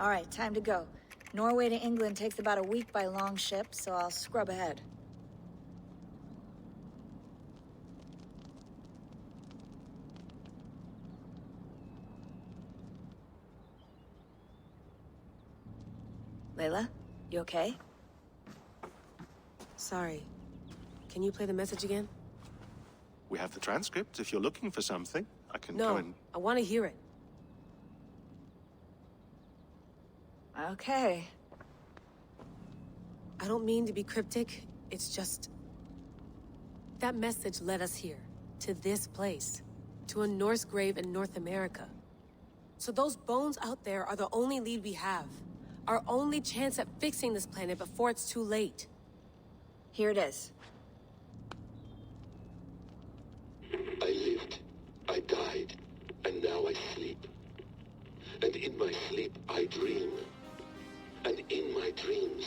All right, time to go. Norway to England takes about a week by long ship, so I'll scrub ahead. Layla, you okay? Sorry. Can you play the message again? We have the transcript. If you're looking for something, I can go and... No, I want to hear it. Okay. I don't mean to be cryptic, it's just... That message led us here, to this place, to a Norse grave in North America. So those bones out there are the only lead we have. Our only chance at fixing this planet before it's too late. Here it is. I lived, I died, and now I sleep. And in my sleep I dream. And in my dreams,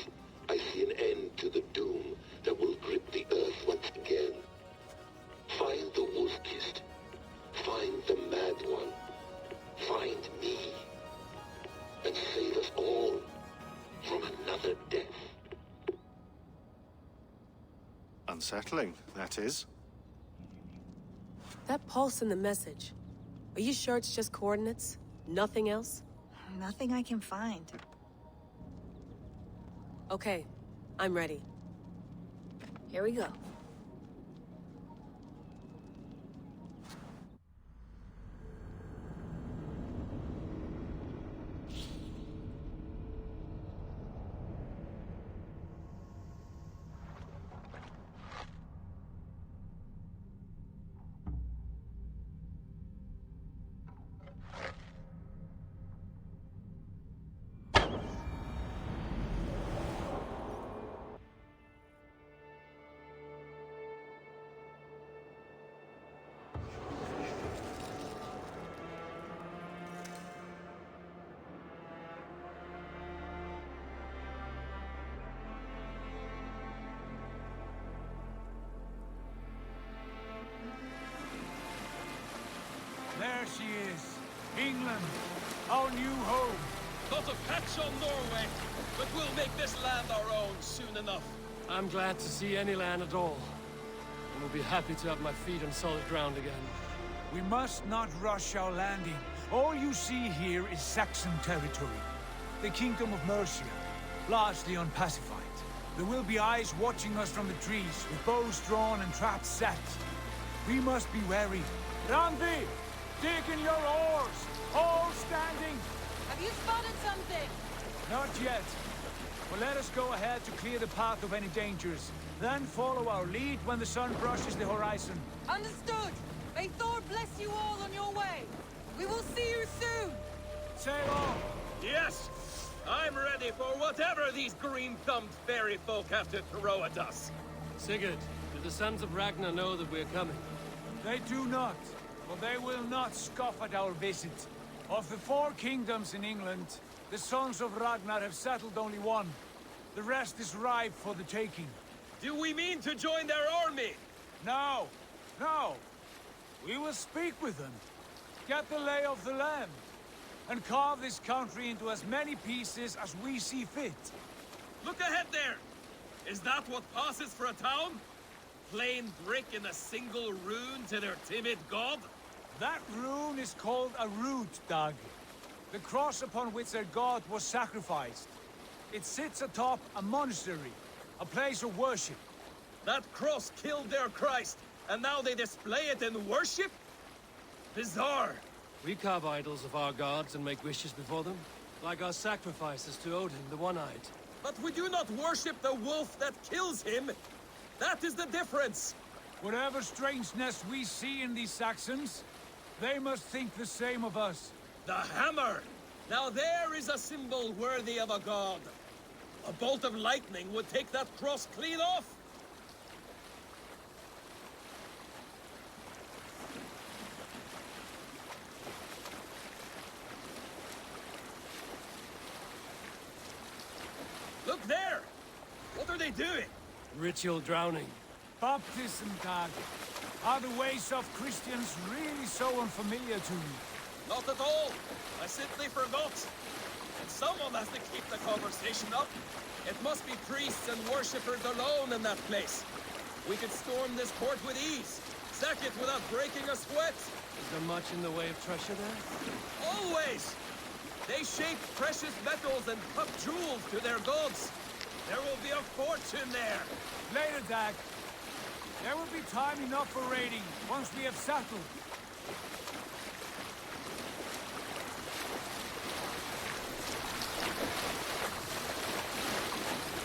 I see an end to the doom that will grip the earth once again. Find the wolf-kissed. Find the mad one. Find me. And save us all from another death. Unsettling, that is. That pulse in the message. Are you sure it's just coordinates? Nothing else? Nothing I can find. Okay, I'm ready. Here we go. There she is. England, our new home. Not a patch on Norway, but we'll make this land our own soon enough. I'm glad to see any land at all. And will be happy to have my feet on solid ground again. We must not rush our landing. All you see here is Saxon territory. The Kingdom of Mercia, largely unpacified. There will be eyes watching us from the trees, with bows drawn and traps set. We must be wary. Randi! Dig in your oars! All standing! Have you spotted something? Not yet. Well, let us go ahead to clear the path of any dangers. Then follow our lead when the sun brushes the horizon. Understood! May Thor bless you all on your way! We will see you soon! Sail on! Yes! I'm ready for whatever these green-thumbed fairy folk have to throw at us. Sigurd, do the sons of Ragnar know that we're coming? They do not, but they will not scoff at our visit. Of the 4 kingdoms in England, the sons of Ragnar have settled only one. The rest is ripe for the taking. Do we mean to join their army? No, no. We will speak with them, get the lay of the land, and carve this country into as many pieces as we see fit. Look ahead there! Is that what passes for a town? Plain brick in a single rune to their timid god? That rune is called a root, Dag. The cross upon which their god was sacrificed. It sits atop a monastery, a place of worship. That cross killed their Christ, and now they display it in worship? Bizarre. We carve idols of our gods and make wishes before them, like our sacrifices to Odin, the One-Eyed. But we do not worship the wolf that kills him. That is the difference. Whatever strangeness we see in these Saxons, they must think the same of us. The hammer! Now there is a symbol worthy of a god. A bolt of lightning would take that cross clean off. Look there! What are they doing? Ritual drowning. Baptism, Dag. Are the ways of Christians really so unfamiliar to you? Not at all. I simply forgot. And Someone has to keep the conversation up. It must be priests and worshippers alone in that place. We could storm this port with ease. Sack it without breaking a sweat. Is there much in the way of treasure there? Always! They shape precious metals and cut jewels to their gods. There will be a fortune there. Later, Dag. There will be time enough for raiding once we have settled.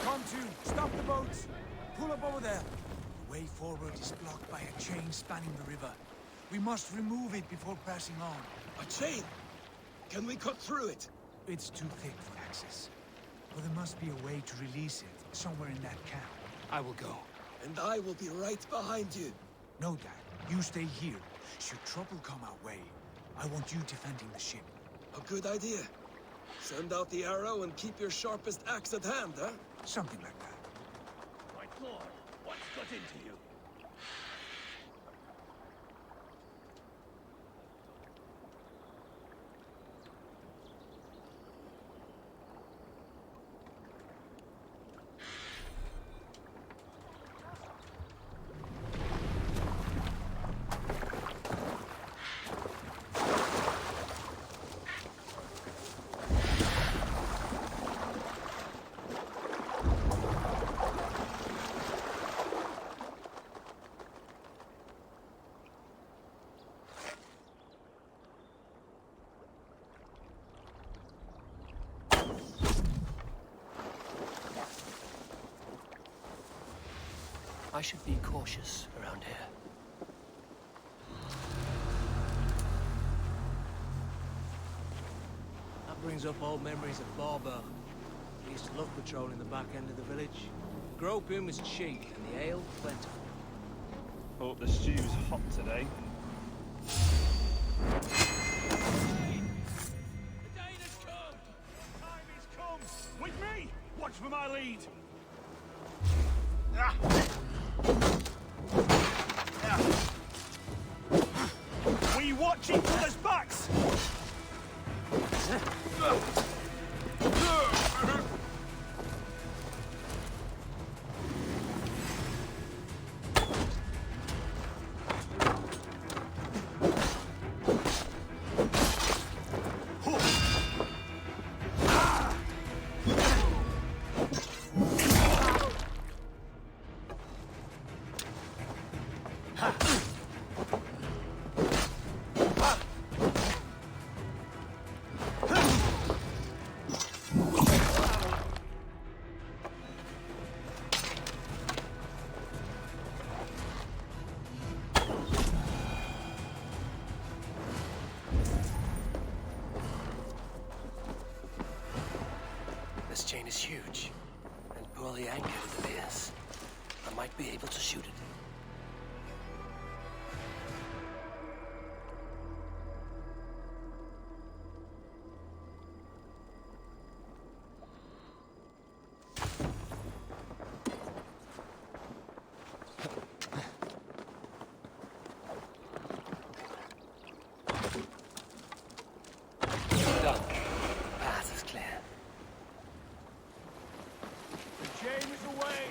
Come to, stop the boats. Pull up over there. The way forward is blocked by a chain spanning the river. We must remove it before passing on. A chain? Can we cut through it? It's too thick for access. But there must be a way to release it, somewhere in that camp. I will go. And I will be right behind you. No, Dad. You stay here. Should trouble come our way, I want you defending the ship. A good idea. Send out the arrow and keep your sharpest axe at hand, huh? Something like that. My lord, what's got into you? I should be cautious around here. That brings up old memories of Barber. We used to love patrolling the back end of the village. Groping was cheap and the ale plentiful. Hope the stew's hot today. The day has come! Time is come! With me! Watch for my lead! We watch each other's backs! This chain is huge, and poorly anchored it appears. I might be able to shoot it. Done. Path is clear. The chain is away!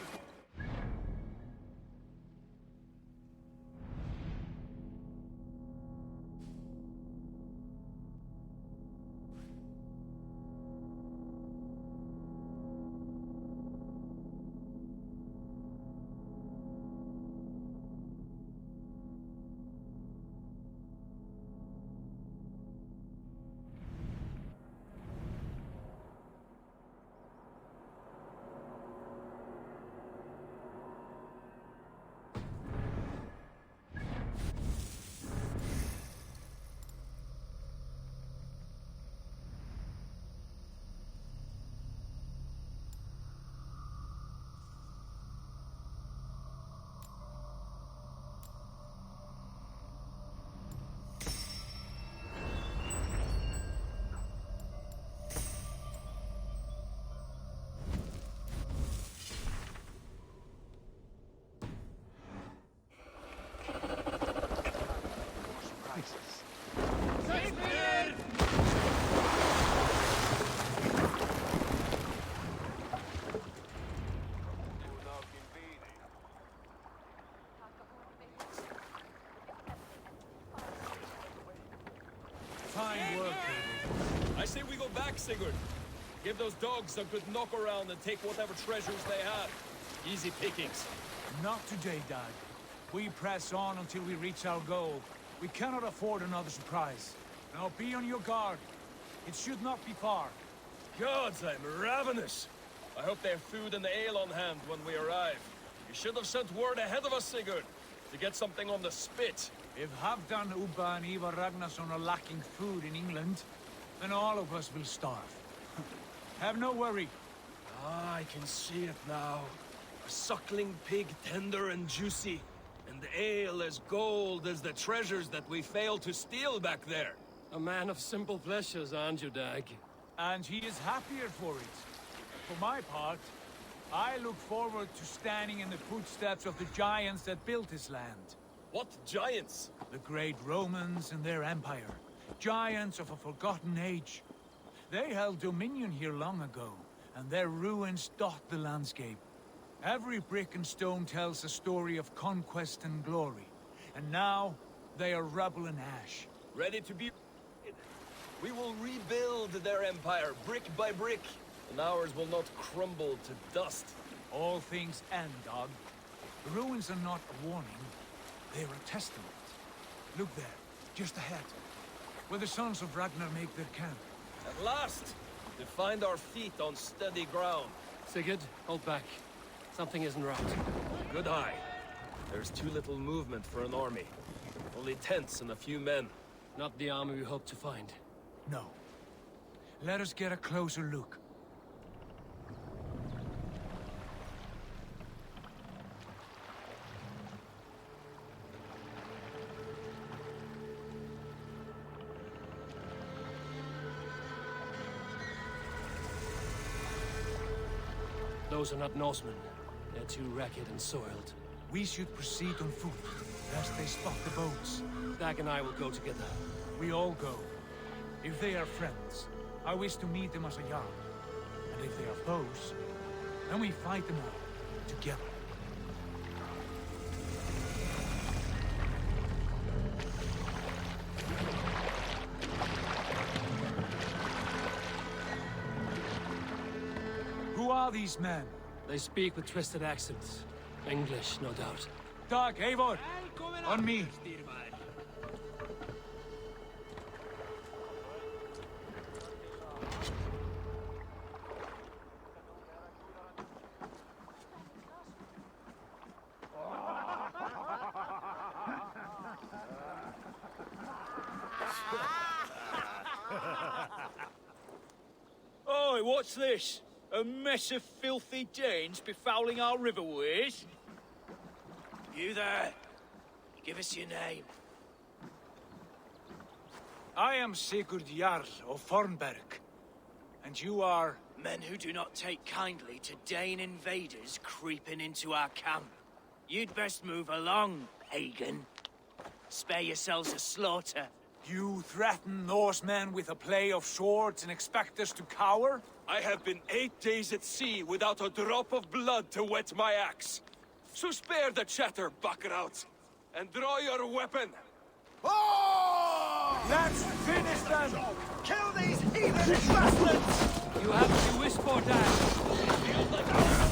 Sigurd. Give those dogs a good knock around and take whatever treasures they have. Easy pickings. Not today, Dad. We press on until we reach our goal. We cannot afford another surprise. Now be on your guard. It should not be far. Gods, I'm ravenous. I hope they have food and ale on hand when we arrive. You should have sent word ahead of us, Sigurd, to get something on the spit. If Halfdan, Ubba and Ivar Ragnarsson are lacking food in England, then all of us will starve. Have no worry. Ah, I can see it now. A suckling pig tender and juicy, and ale as gold as the treasures that we failed to steal back there. A man of simple pleasures, aren't you, Dag? And he is happier for it. For my part, I look forward to standing in the footsteps of the giants that built this land. What giants? The great Romans and their empire. Giants of a forgotten age. They held dominion here long ago, and their ruins dot the landscape. Every brick and stone tells a story of conquest and glory. And now, they are rubble and ash. Ready to be... We will rebuild their empire, brick by brick, and ours will not crumble to dust. All things end, Dog. The ruins are not a warning. They are a testament. Look there, just ahead, where the sons of Ragnar make their camp. At last, to find our feet on steady ground. Sigurd, hold back. Something isn't right. Good eye. There's too little movement for an army. Only tents and a few men. Not the army we hoped to find. No. Let us get a closer look. Those are not Norsemen. They're too ragged and soiled. We should proceed on foot, lest they spot the boats. Dag and I will go together. We all go. If they are friends, I wish to meet them as a Jarl. And if they are foes, then we fight them all, together. Who are these men? They speak with twisted accents. English, no doubt. Dag, Eivor! On me! Oi, what's this? A mess of filthy Danes befouling our riverways? You there? Give us your name. I am Sigurd Jarl of Fornberg. And you are... Men who do not take kindly to Dane invaders creeping into our camp. You'd best move along, pagan. Spare yourselves a slaughter. You threaten Norsemen with a play of swords and expect us to cower? I have been 8 days at sea without a drop of blood to wet my axe. So spare the chatter, Buckerout, and draw your weapon. Oh! Let's finish them! Kill these heathen bastards! You have what you wish for, Dag. Feels like I'm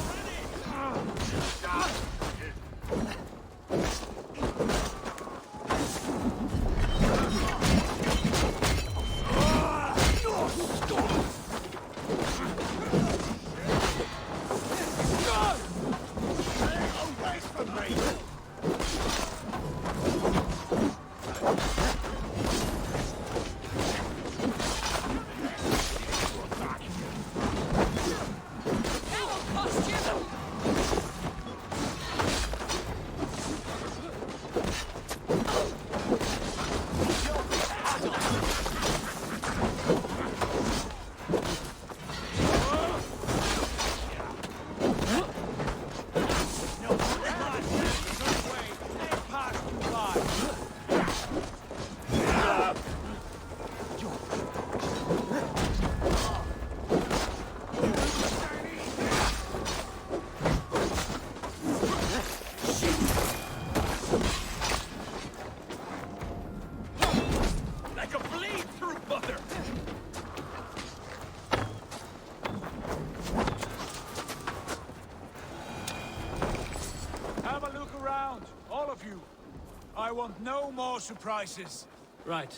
I want no more surprises. Right.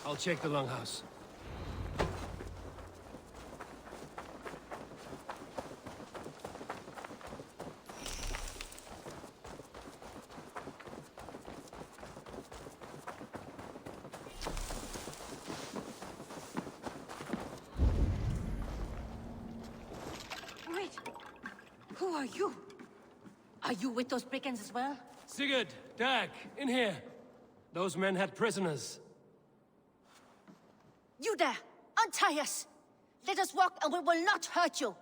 I'll check the longhouse. Wait! Who are you? Are you with those brigands as well? Sigurd, Dag, in here. Those men had prisoners. You there! Untie us! Let us walk and we will not hurt you!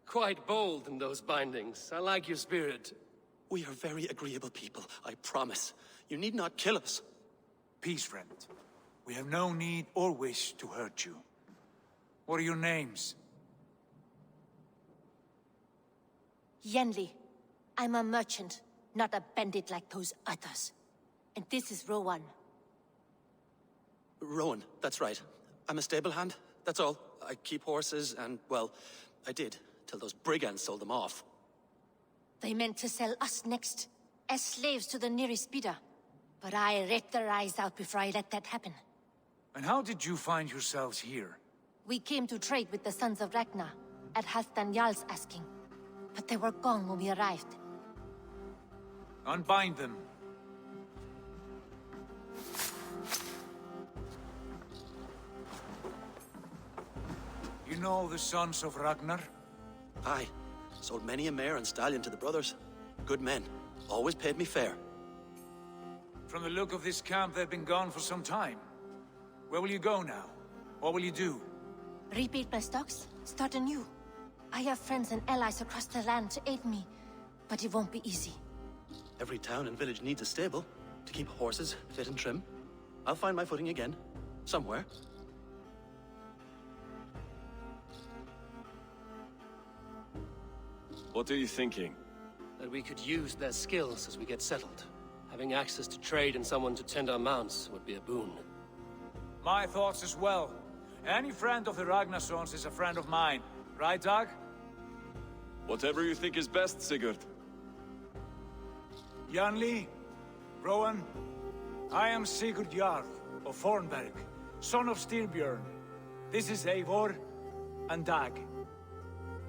Quite bold in those bindings. I like your spirit. We are very agreeable people, I promise. You need not kill us. Peace, friend. We have no need or wish to hurt you. What are your names? Yenli. I'm a merchant, not a bandit like those others. And this is Rowan. Rowan, that's right. I'm a stable hand, that's all. I keep horses and, well, I did, till those brigands sold them off. They meant to sell us next, as slaves to the nearest bidder. But I ripped their eyes out before I let that happen. And how did you find yourselves here? We came to trade with the Sons of Ragnar, at Halfdan Jarl's asking. But they were gone when we arrived. Unbind them. You know the Sons of Ragnar? Aye. Sold many a mare and stallion to the brothers. Good men. Always paid me fair. From the look of this camp, they've been gone for some time. Where will you go now? What will you do? Rebuild my stocks, start anew. I have friends and allies across the land to aid me, but it won't be easy. Every town and village needs a stable to keep horses fit and trim. I'll find my footing again. Somewhere. What are you thinking? That we could use their skills as we get settled. Having access to trade and someone to tend our mounts would be a boon. My thoughts as well. Any friend of the Ragnarsons is a friend of mine. Right, Dag? Whatever you think is best, Sigurd. Janli, Rowan, I am Sigurd Jarl of Fornberg, son of Styrbjörn. This is Eivor and Dag.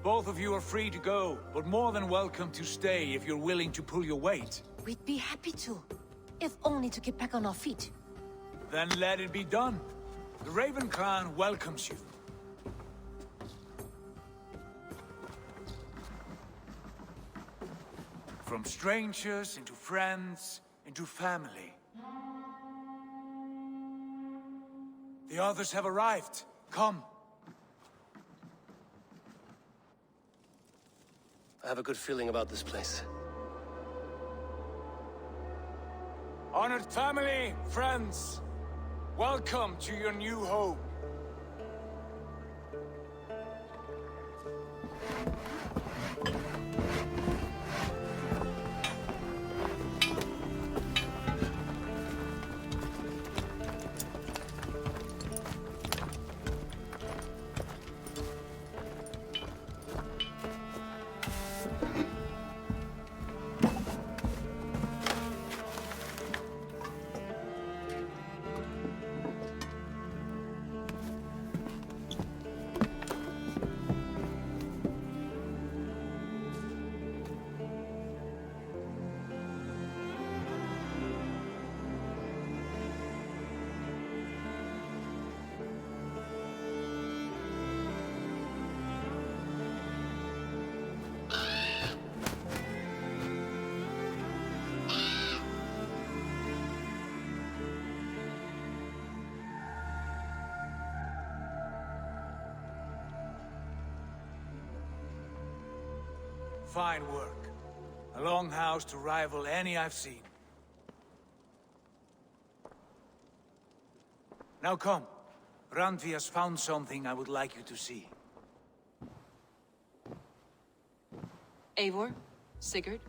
Both of you are free to go, but more than welcome to stay if you're willing to pull your weight. We'd be happy to, if only to get back on our feet. Then let it be done. The Raven clan welcomes you. From strangers, into friends, into family. The others have arrived. Come. I have a good feeling about this place. Honored family, friends, welcome to your new home. Fine work. A longhouse to rival any I've seen. Now come. Randvi has found something I would like you to see. Eivor, Sigurd,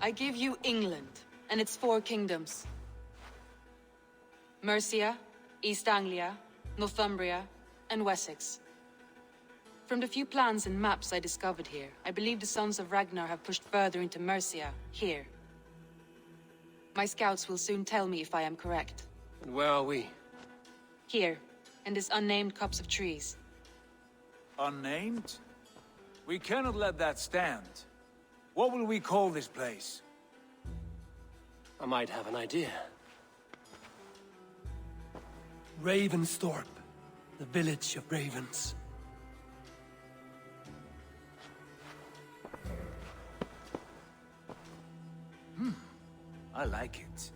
I give you England and its 4 kingdoms. Mercia, East Anglia, Northumbria, and Wessex. From the few plans and maps I discovered here, I believe the Sons of Ragnar have pushed further into Mercia, here. My scouts will soon tell me if I am correct. And where are we? Here, in this unnamed copse of trees. Unnamed? We cannot let that stand. What will we call this place? I might have an idea. Ravensthorpe. The village of ravens. I like it.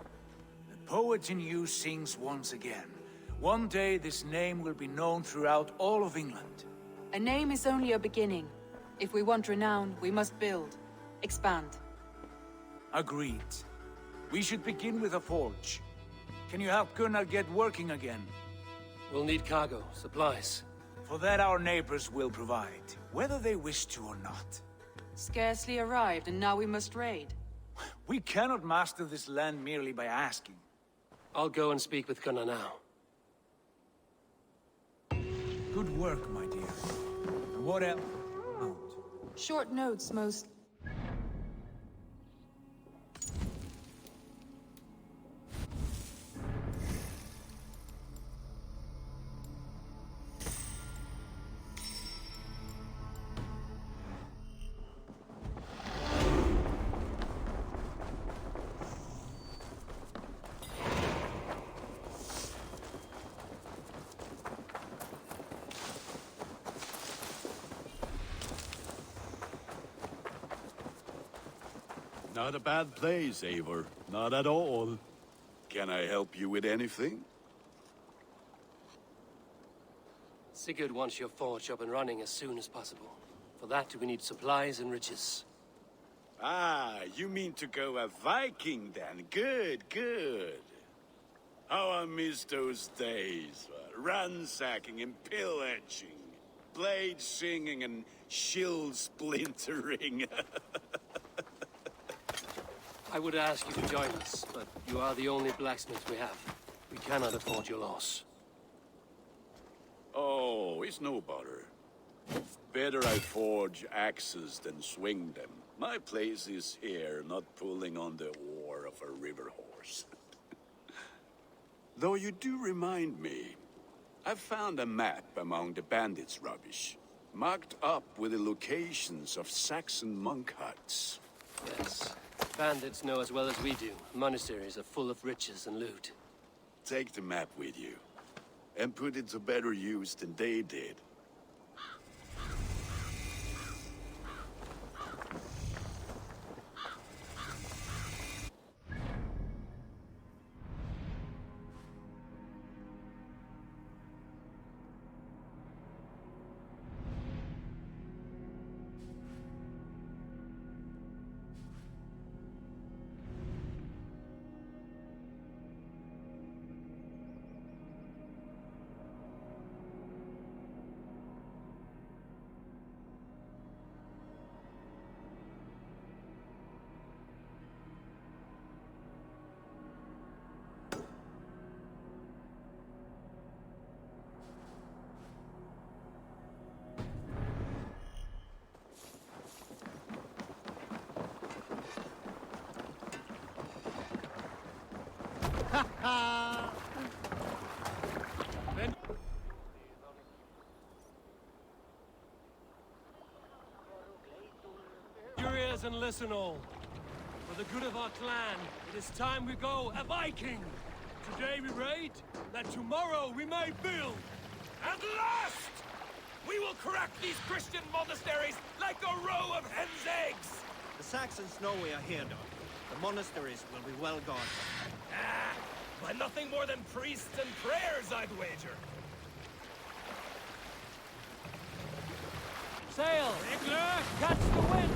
The poet in you sings once again. One day this name will be known throughout all of England. A name is only a beginning. If we want renown, we must build. Expand. Agreed. We should begin with a forge. Can you help Gunnar get working again? We'll need cargo, supplies. For that our neighbors will provide, whether they wish to or not. Scarcely arrived, and now we must raid. We cannot master this land merely by asking. I'll go and speak with Gunnar now. Good work, my dear. And what else? Short notes, most... Not a bad place, Eivor. Not at all. Can I help you with anything? Sigurd wants your forge up and running as soon as possible. For that, we need supplies and riches. Ah, you mean to go a Viking then? Good, good. How I miss those days. Ransacking and pillaging. Blade singing and shield splintering. I would ask you to join us, but you are the only blacksmith we have. We cannot afford your loss. Oh, it's no bother. Better I forge axes than swing them. My place is here, not pulling on the oar of a river horse. Though you do remind me, I found a map among the bandits' rubbish, marked up with the locations of Saxon monk huts. Yes. Bandits know as well as we do. Monasteries are full of riches and loot. Take the map with you, and put it to better use than they did. Your ears and listen all. For the good of our clan, it is time we go a Viking. Today we raid, that tomorrow we may build. At last! We will crack these Christian monasteries like a row of hen's eggs! The Saxons know we are here, Doc. The monasteries will be well guarded. Ah, by nothing more than priests and prayers, I'd wager. Sail! Egnland, catch the wind!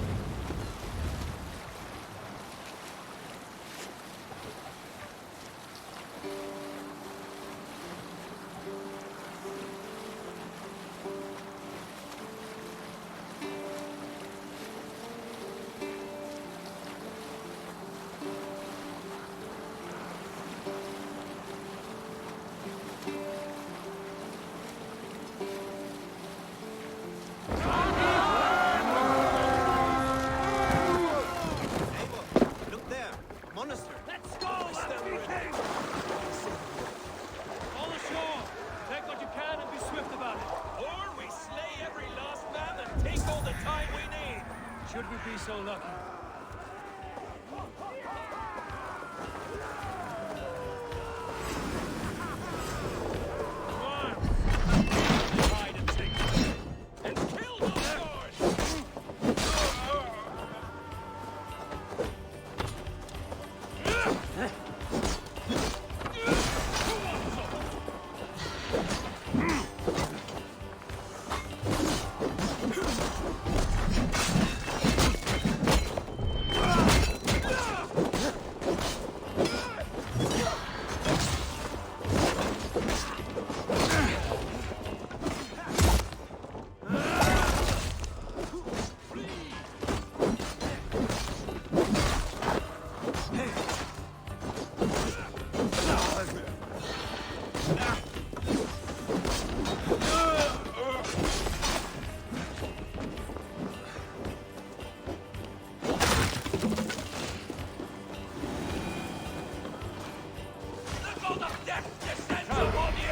Should we be so lucky?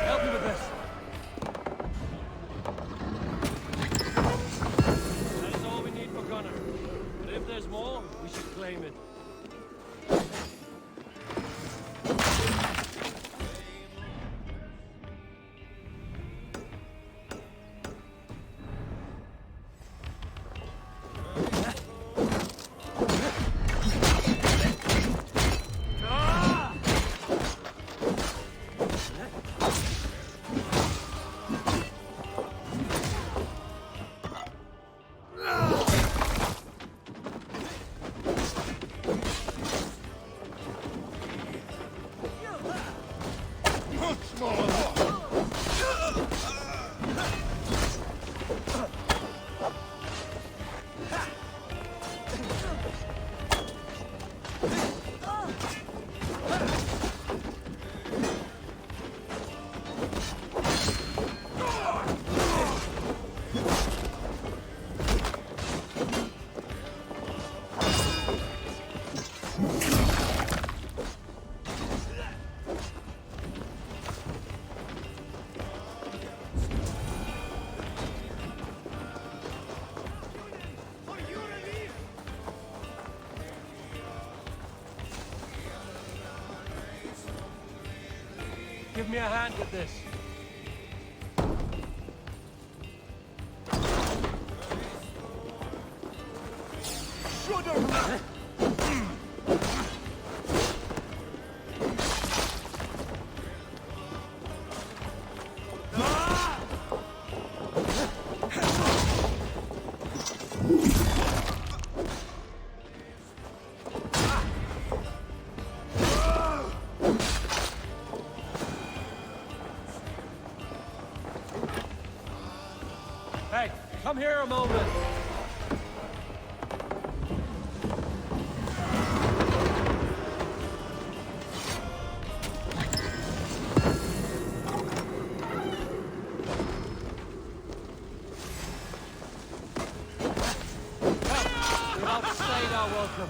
Help me with this. That is all we need for Gunnar. But if there's more, we should claim it. Give me a hand with this. Hey, come here a moment. We've outstayed our welcome.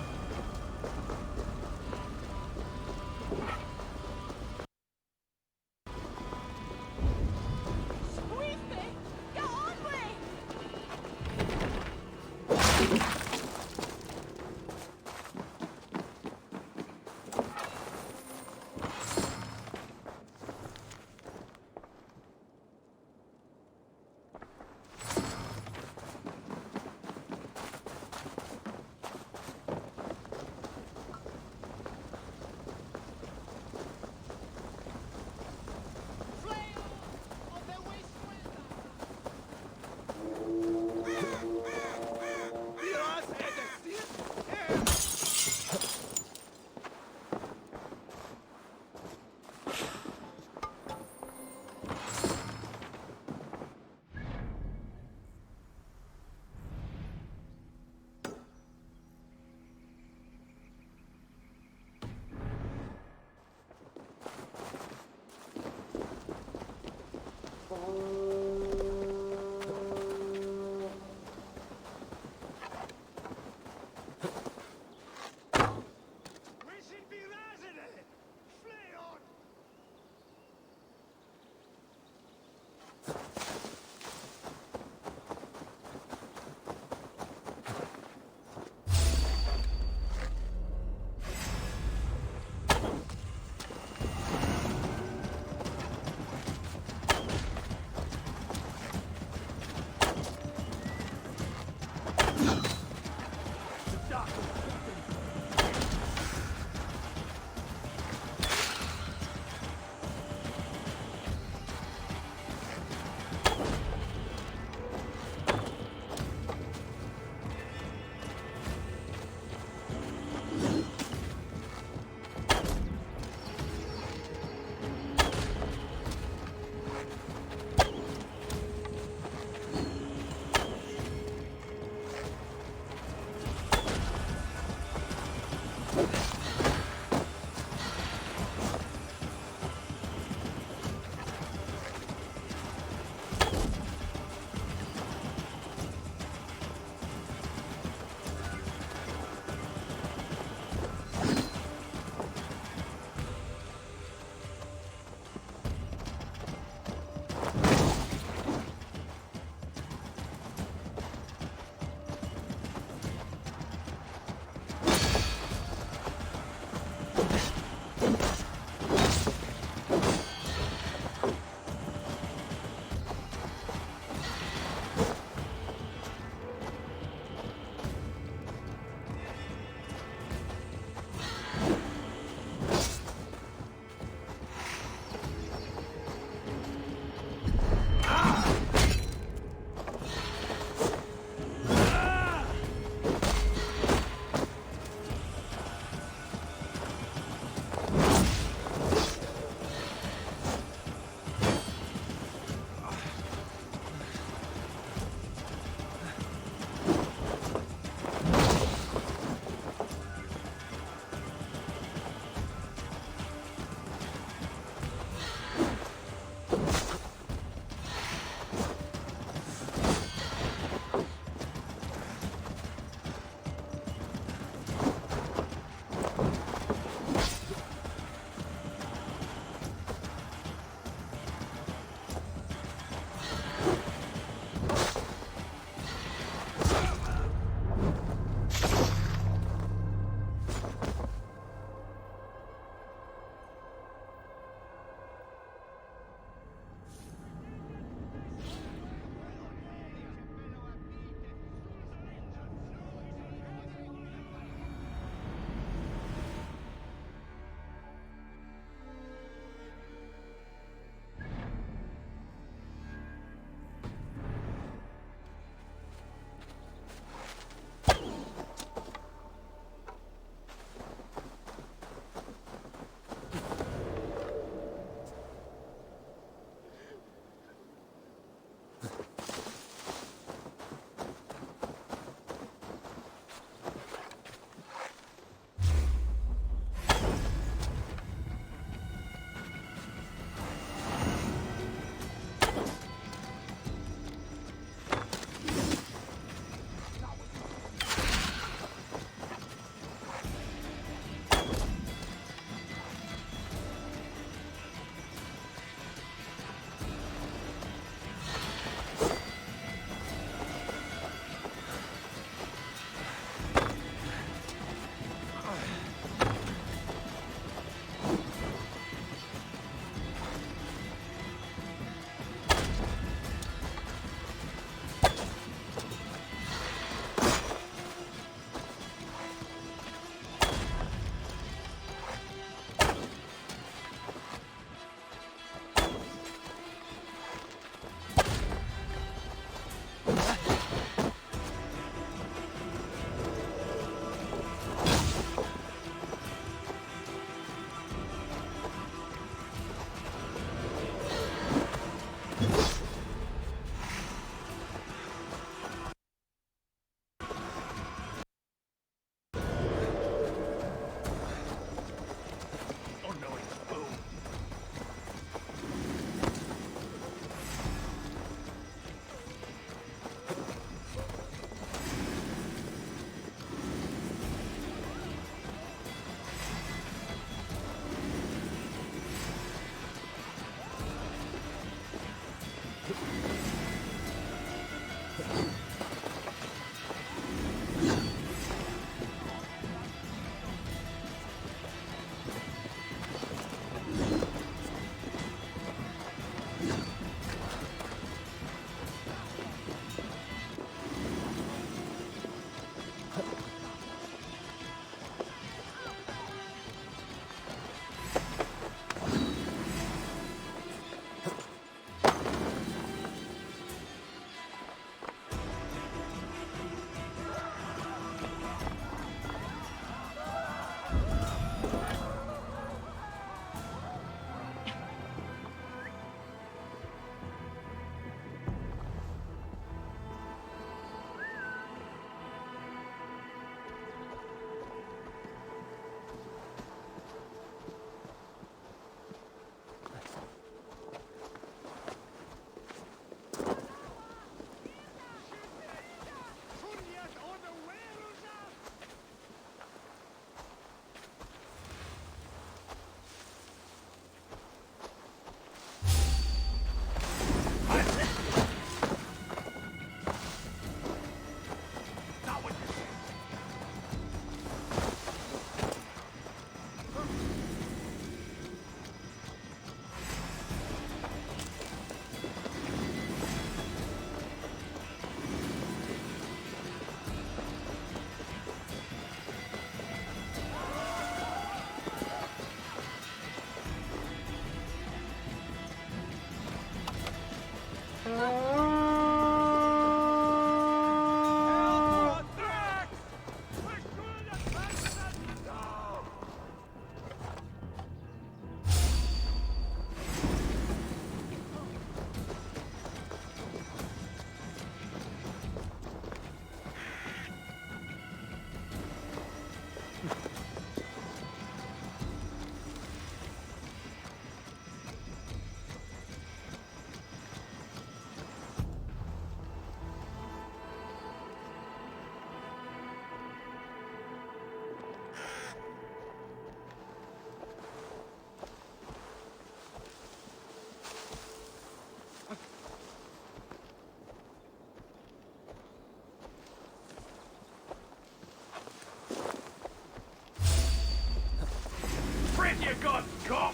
Friend, you got cop!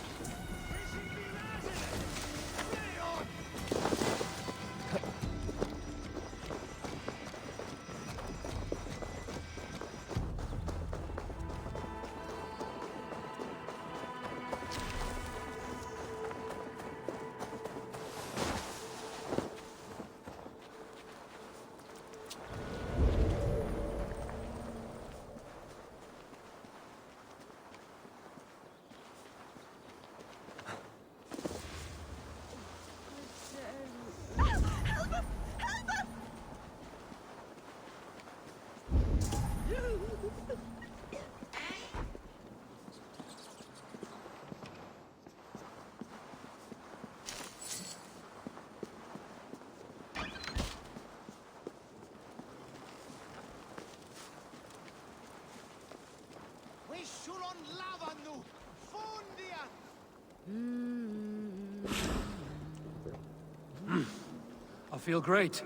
I feel great.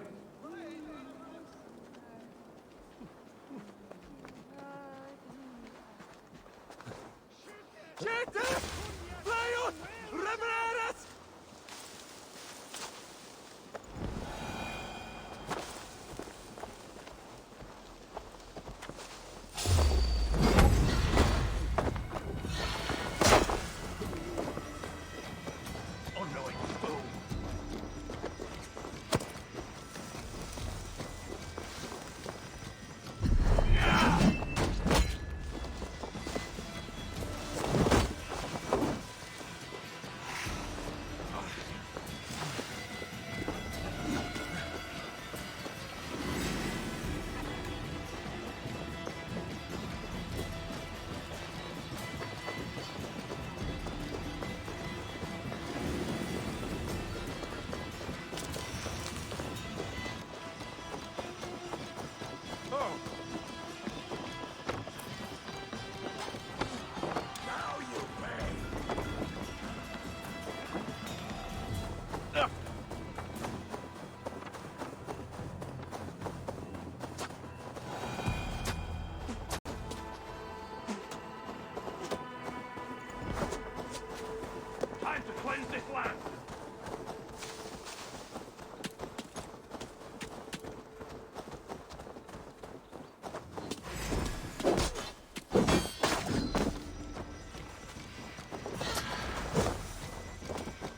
Time to cleanse this land!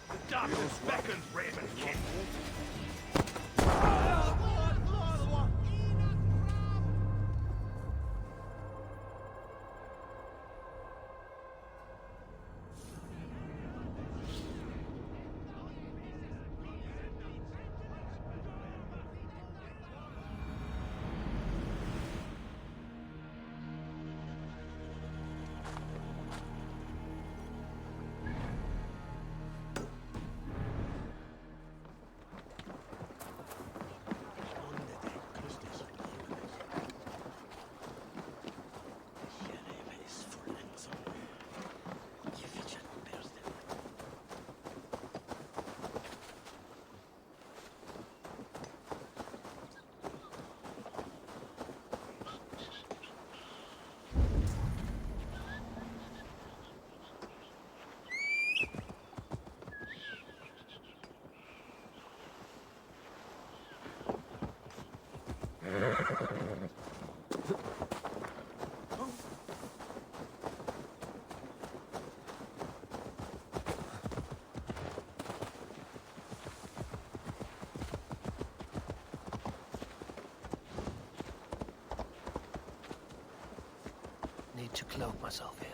The darkness beckons, Raven King. Need to cloak myself here.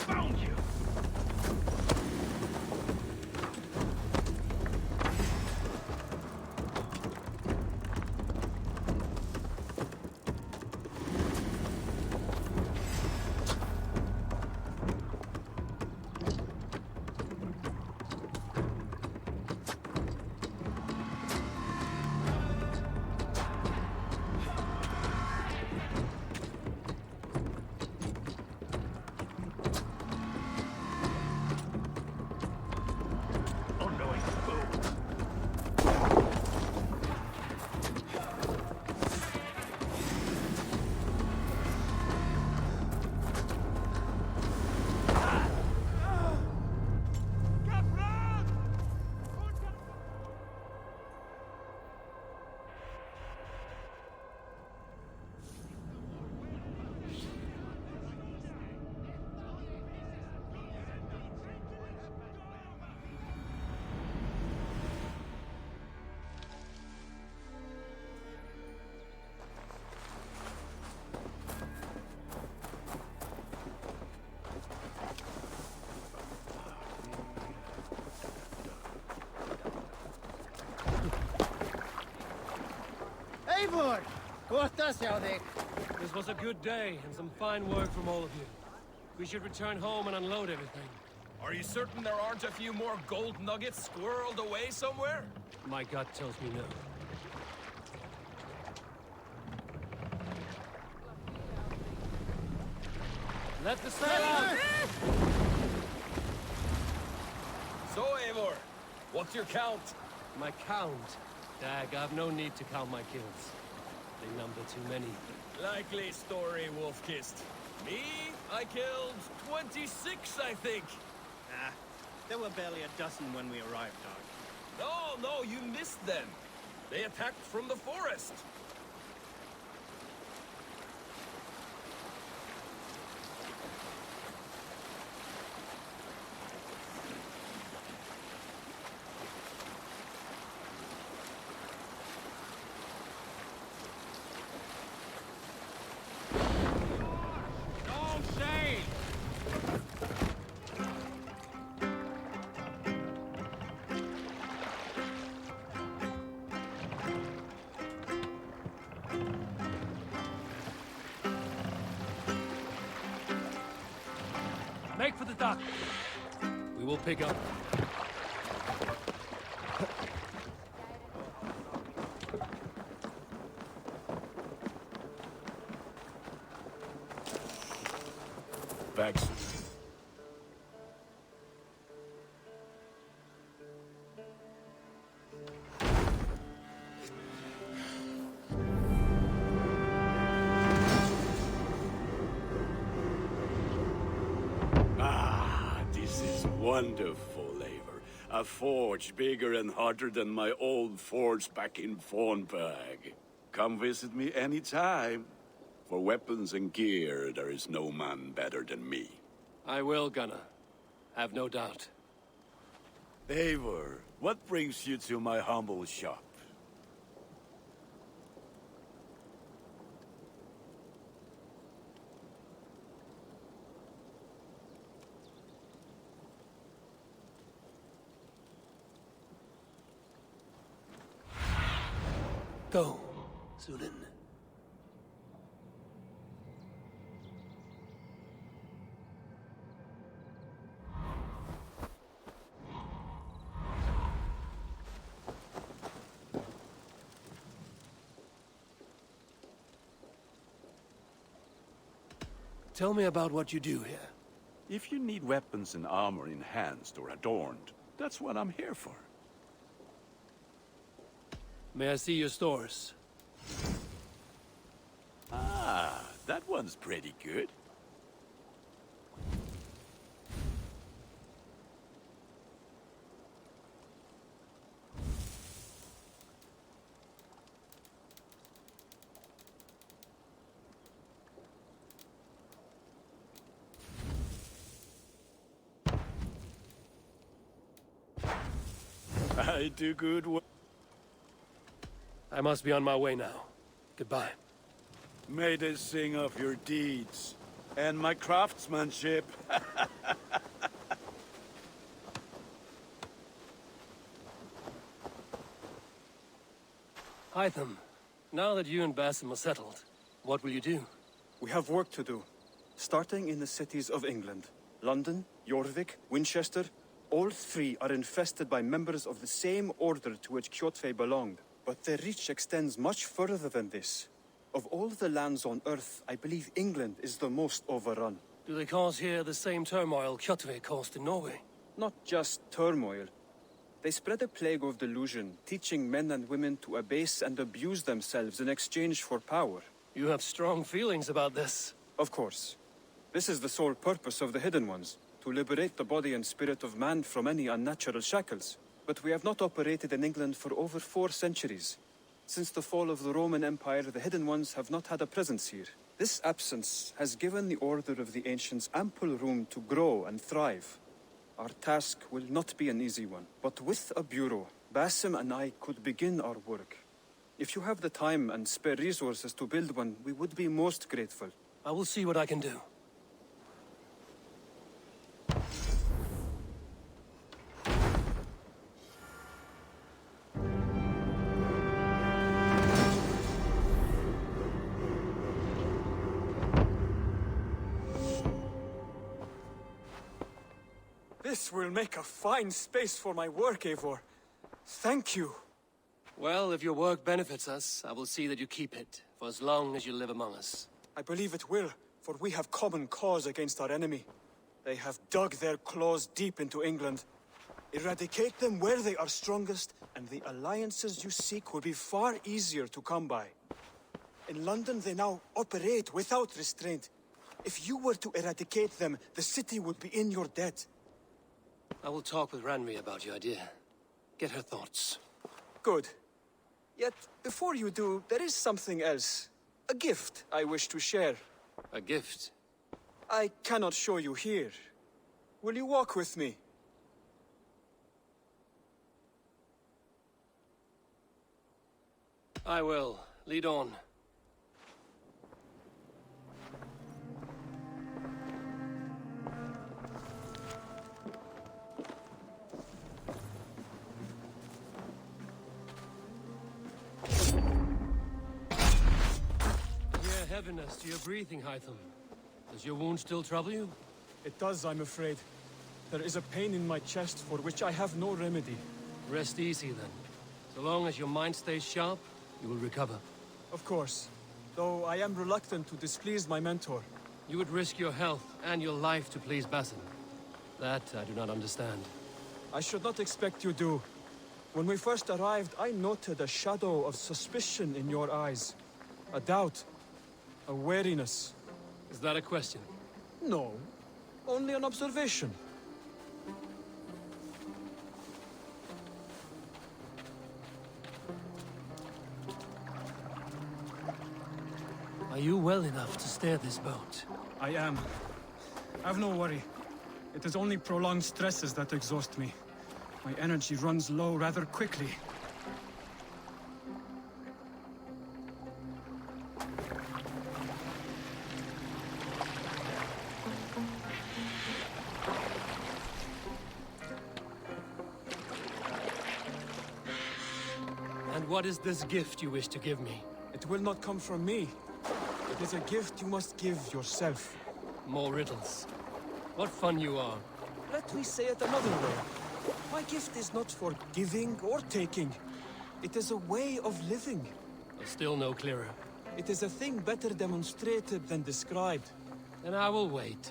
Found you! Eivor! Kohtas Jaudik! This was a good day, and some fine work from all of you. We should return home and unload everything. Are you certain there aren't a few more gold nuggets squirreled away somewhere? My gut tells me no. Let the sail out! So, Eivor, what's your count? My count? Dag, I've no need to count my kills. They number too many. Likely story, Wolf-Kissed. Me? I killed 26, I think. Ah, there were barely a dozen when we arrived, Dog. No, you missed them. They attacked from the forest. Make for the dock. We will pick up. Thanks. Wonderful, Eivor. A forge bigger and hotter than my old forge back in Fornberg. Come visit me anytime. For weapons and gear, there is no man better than me. I will, Gunnar. Have no doubt. Eivor, what brings you to my humble shop? Go, Sunan. Tell me about what you do here. If you need weapons and armor enhanced or adorned, that's what I'm here for. May I see your stores? Ah, that one's pretty good. I do good work. I must be on my way now. Goodbye. May they sing of your deeds and my craftsmanship. Hytham, now that you and Basim are settled, what will you do? We have work to do, starting in the cities of England. London, Jorvik, Winchester, all three are infested by members of the same order to which Kjotve belonged. But their reach extends much further than this. Of all the lands on Earth, I believe England is the most overrun. Do they cause here the same turmoil Kjotve caused in Norway? Not just turmoil. They spread a plague of delusion, teaching men and women to abase and abuse themselves in exchange for power. You have strong feelings about this. Of course. This is the sole purpose of the Hidden Ones, to liberate the body and spirit of man from any unnatural shackles. But we have not operated in England for over 4 centuries. Since the fall of the Roman Empire, the Hidden Ones have not had a presence here. This absence has given the Order of the Ancients ample room to grow and thrive. Our task will not be an easy one, but with a bureau, Basim and I could begin our work. If you have the time and spare resources to build one, we would be most grateful. I will see what I can do. This will make a fine space for my work, Eivor. Thank you. Well, if your work benefits us, I will see that you keep it, for as long as you live among us. I believe it will, for we have common cause against our enemy. They have dug their claws deep into England. Eradicate them where they are strongest, and the alliances you seek will be far easier to come by. In London, they now operate without restraint. If you were to eradicate them, the city would be in your debt. I will talk with Ranri about your idea. Get her thoughts. Good. Yet, before you do, there is something else. A gift I wish to share. A gift? I cannot show you here. Will you walk with me? I will. Lead on. Heaviness to your breathing, Hytham. Does your wound still trouble you? It does, I'm afraid. There is a pain in my chest for which I have no remedy. Rest easy, then. So long as your mind stays sharp, you will recover. Of course. Though I am reluctant to displease my mentor. You would risk your health and your life to please Basim. That I do not understand. I should not expect you do. When we first arrived, I noted a shadow of suspicion in your eyes. A doubt. A wariness. Is that a question? No. Only an observation. Are you well enough to steer this boat? I am. Have no worry. It is only prolonged stresses that exhaust me. My energy runs low rather quickly. What is this gift you wish to give me? It will not come from me. It is a gift you must give yourself. More riddles. What fun you are. Let me say it another way. My gift is not for giving or taking. It is a way of living. Still no clearer. It is a thing better demonstrated than described. Then I will wait.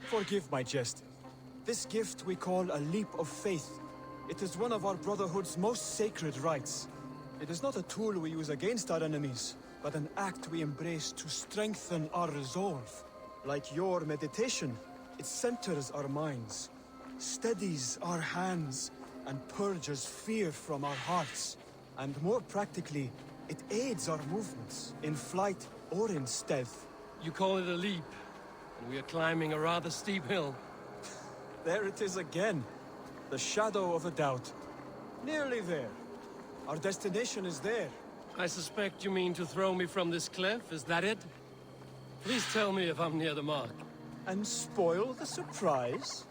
Forgive my jest. This gift we call a leap of faith. It is one of our Brotherhood's most sacred rites. It is not a tool we use against our enemies, but an act we embrace to strengthen our resolve. Like your meditation, it centers our minds, steadies our hands, and purges fear from our hearts. And more practically, it aids our movements, in flight or in stealth. You call it a leap, and we are climbing a rather steep hill. There it is again. The shadow of a doubt. Nearly there. Our destination is there. I suspect you mean to throw me from this cliff, is that it? Please tell me if I'm near the mark. And spoil the surprise?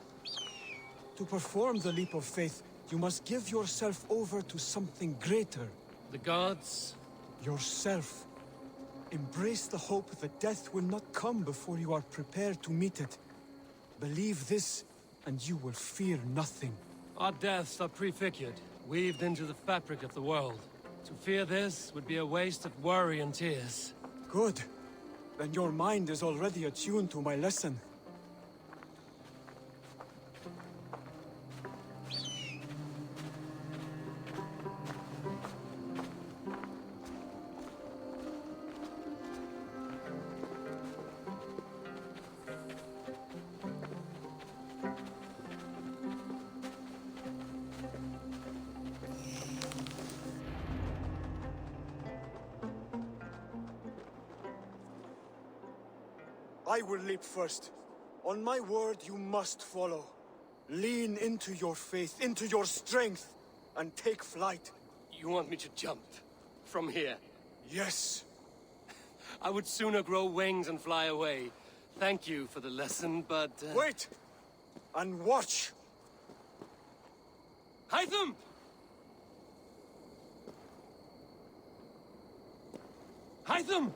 To perform the leap of faith, you must give yourself over to something greater. The gods, yourself. Embrace the hope that death will not come before you are prepared to meet it. Believe this, and you will fear nothing. Our deaths are prefigured, weaved into the fabric of the world. To fear this would be a waste of worry and tears. Good. Then your mind is already attuned to my lesson. I will leap first. On my word, you must follow. Lean into your faith, into your strength, and take flight. You want me to jump? From here? Yes. I would sooner grow wings and fly away. Thank you for the lesson, but... Wait! And watch! Hytham! Hytham!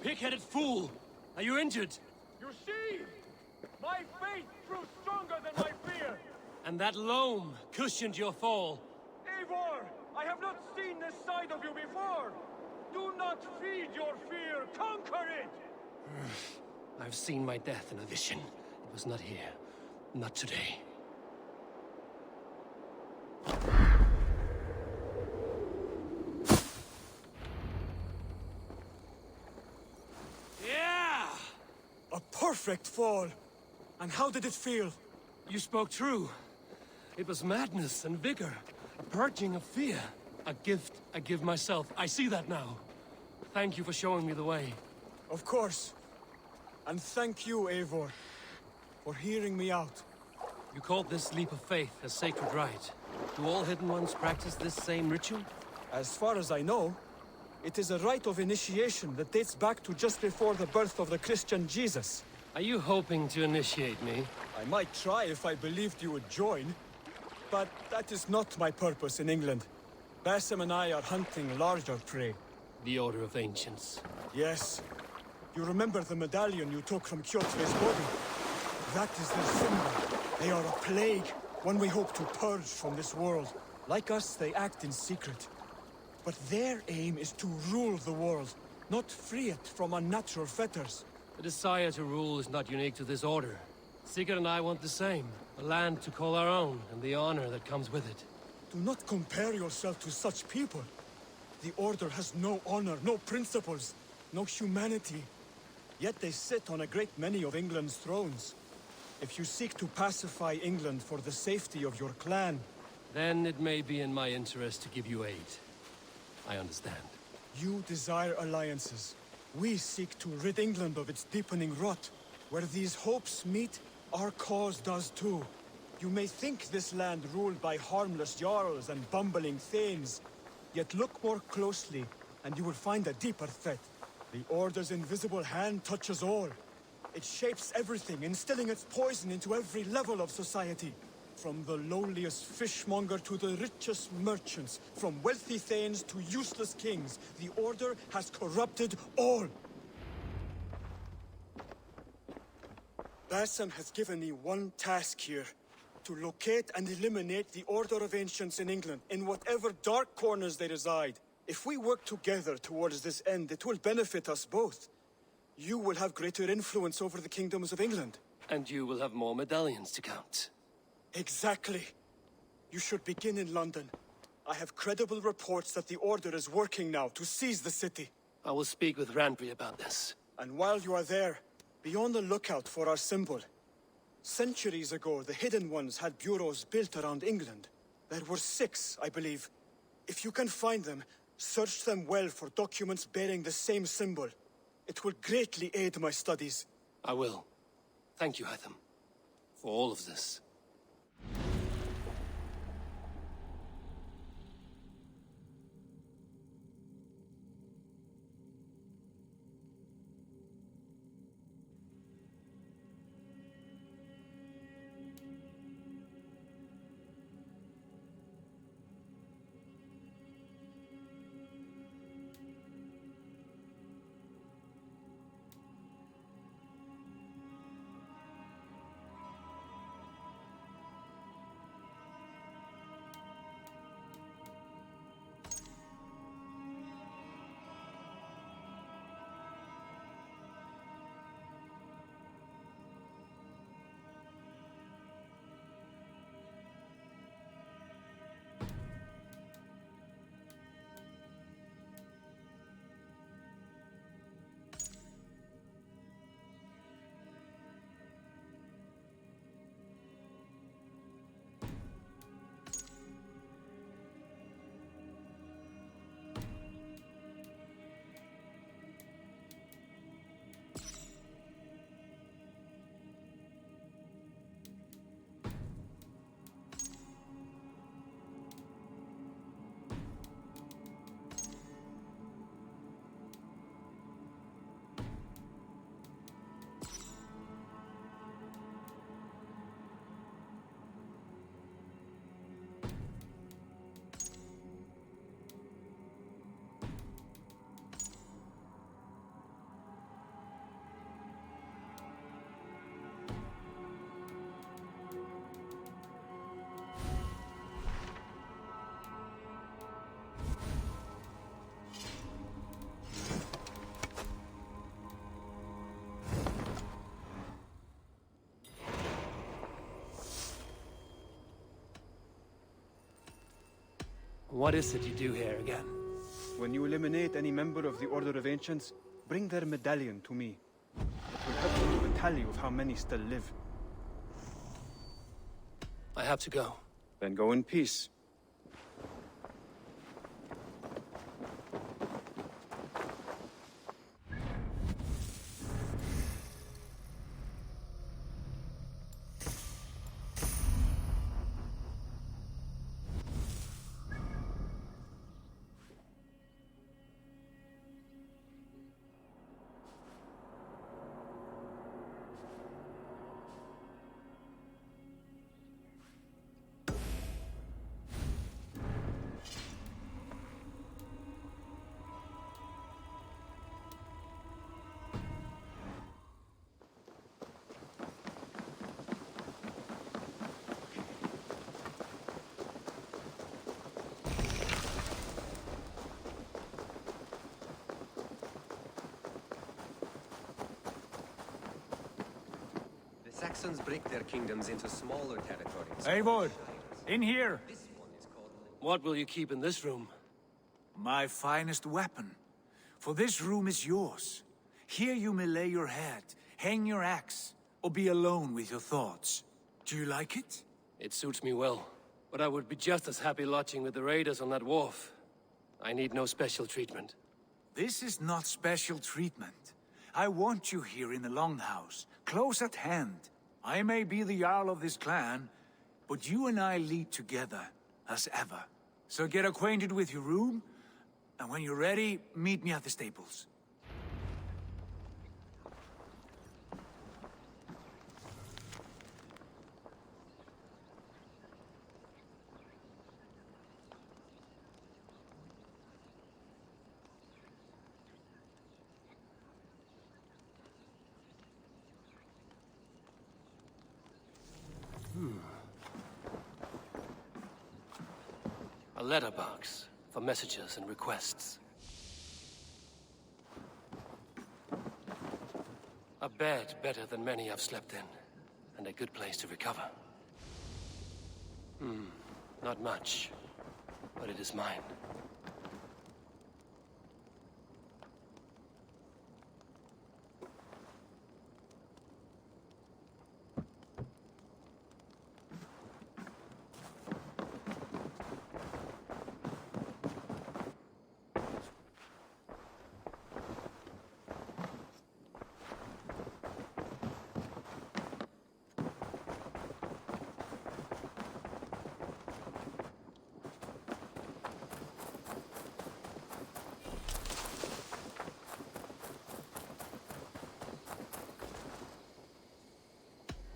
Pig-headed fool! Are you injured? You see? My faith proved stronger than my fear! And that loam cushioned your fall. Eivor! I have not seen this side of you before! Do not feed your fear! Conquer it! I've seen my death in a vision. It was not here. Not today. Yeah! A perfect fall! And how did it feel? You spoke true. It was madness and vigor. A purging of fear. A gift I give myself. I see that now. Thank you for showing me the way. Of course. And thank you, Eivor, for hearing me out. You called this leap of faith a sacred rite. Do all Hidden Ones practice this same ritual? As far as I know, it is a rite of initiation that dates back to just before the birth of the Christian Jesus. Are you hoping to initiate me? I might try if I believed you would join. But that is not my purpose in England. Basim and I are hunting larger prey. The Order of Ancients. Yes. You remember the medallion you took from Kjotve's body? That is their symbol. They are a plague, one we hope to purge from this world. Like us, they act in secret. But their aim is to rule the world, not free it from unnatural fetters. The desire to rule is not unique to this order. Sigurd and I want the same. A land to call our own, and the honor that comes with it. Do not compare yourself to such people. The Order has no honor, no principles, no humanity. Yet they sit on a great many of England's thrones. If you seek to pacify England for the safety of your clan... Then it may be in my interest to give you aid. I understand. You desire alliances. We seek to rid England of its deepening rot. Where these hopes meet, our cause does too. You may think this land ruled by harmless jarls and bumbling thanes. Yet look more closely, and you will find a deeper threat. The Order's invisible hand touches all. It shapes everything, instilling its poison into every level of society. From the lowliest fishmonger to the richest merchants, from wealthy thanes to useless kings, the Order has corrupted all. Basim has given me one task here. To locate and eliminate the Order of Ancients in England, in whatever dark corners they reside. If we work together towards this end, it will benefit us both. You will have greater influence over the kingdoms of England. And you will have more medallions to count. Exactly. You should begin in London. I have credible reports that the Order is working now to seize the city. I will speak with Randvi about this. And while you are there, be on the lookout for our symbol. Centuries ago, the Hidden Ones had bureaus built around England. There were 6, I believe. If you can find them, search them well for documents bearing the same symbol. It will greatly aid my studies. I will. Thank you, Hytham, for all of this. What is it you do here again? When you eliminate any member of the Order of Ancients, bring their medallion to me. It will help me keep a tally of how many still live. I have to go. Then go in peace. Saxons break their kingdoms into smaller territories. Eivor, in here! What will you keep in this room? My finest weapon. For this room is yours. Here you may lay your head, hang your axe, or be alone with your thoughts. Do you like it? It suits me well, but I would be just as happy lodging with the raiders on that wharf. I need no special treatment. This is not special treatment. I want you here in the Longhouse, close at hand. I may be the Jarl of this clan, but you and I lead together, as ever. So get acquainted with your room, and when you're ready, meet me at the stables. A letterbox for messages and requests. A bed better than many I've slept in, and a good place to recover. Not much, but it is mine.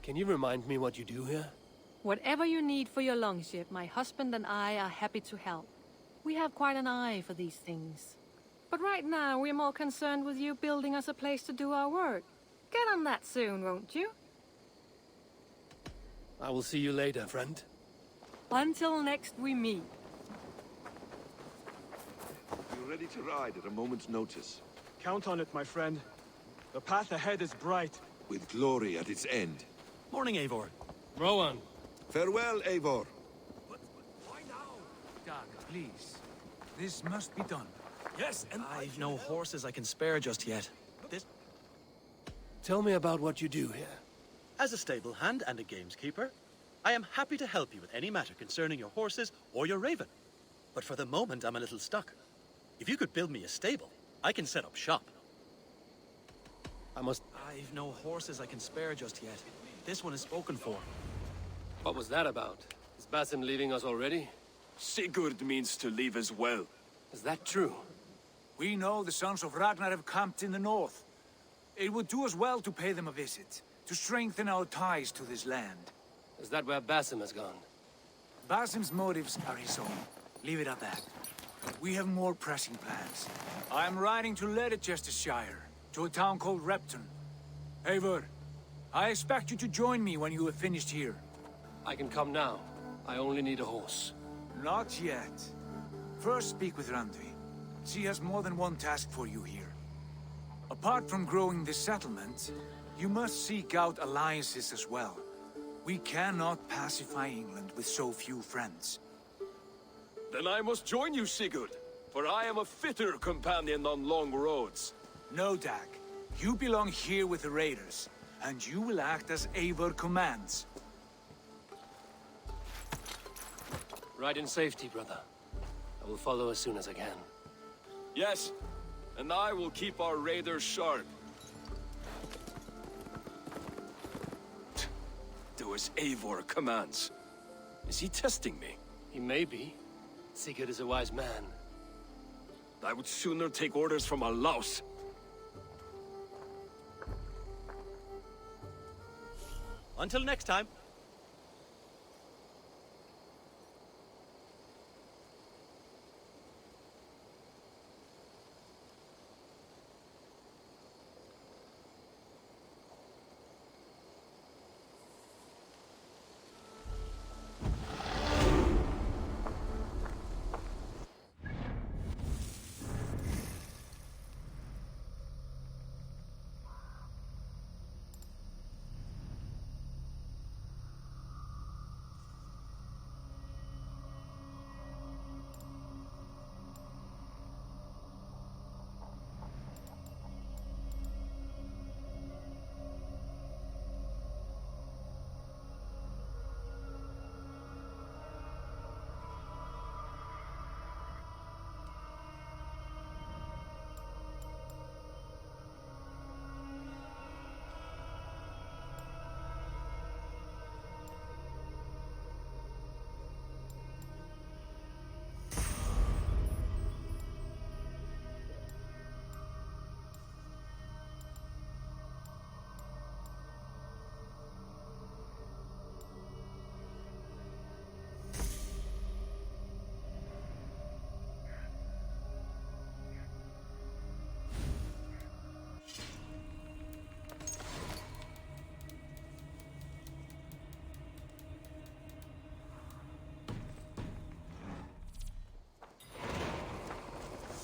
Can you remind me what you do here? Whatever you need for your longship, my husband and I are happy to help. We have quite an eye for these things. But right now, we're more concerned with you building us a place to do our work. Get on that soon, won't you? I will see you later, friend. Until next we meet. You're ready to ride at a moment's notice. Count on it, my friend. The path ahead is bright. With glory at its end. Morning, Eivor. Rowan. Farewell, Eivor. Why now? Dag, please. This must be done. Yes, and I've no horses I can spare just yet. Tell me about what you do here. As a stable hand and a gameskeeper, I am happy to help you with any matter concerning your horses or your raven. But for the moment, I'm a little stuck. If you could build me a stable, I can set up shop. I've no horses I can spare just yet. This one is spoken for. What was that about? Is Basim leaving us already? Sigurd means to leave as well. Is that true? We know the sons of Ragnar have camped in the north. It would do us well to pay them a visit, to strengthen our ties to this land. Is that where Basim has gone? Basim's motives are his own. Leave it at that. We have more pressing plans. I'm riding to Grantebridgescire, to a town called Repton. Eivor, I expect you to join me when you have finished here. I can come now. I only need a horse. Not yet. First speak with Randvi. She has more than one task for you here. Apart from growing this settlement, you must seek out alliances as well. We cannot pacify England with so few friends. Then I must join you, Sigurd, for I am a fitter companion on long roads. No, Dag. You belong here with the raiders, and you will act as Eivor commands. Ride in safety, brother. I will follow as soon as I can. Yes, and I will keep our raiders sharp. Do as Eivor commands. Is he testing me? He may be. Sigurd is a wise man. I would sooner take orders from a louse. Until next time.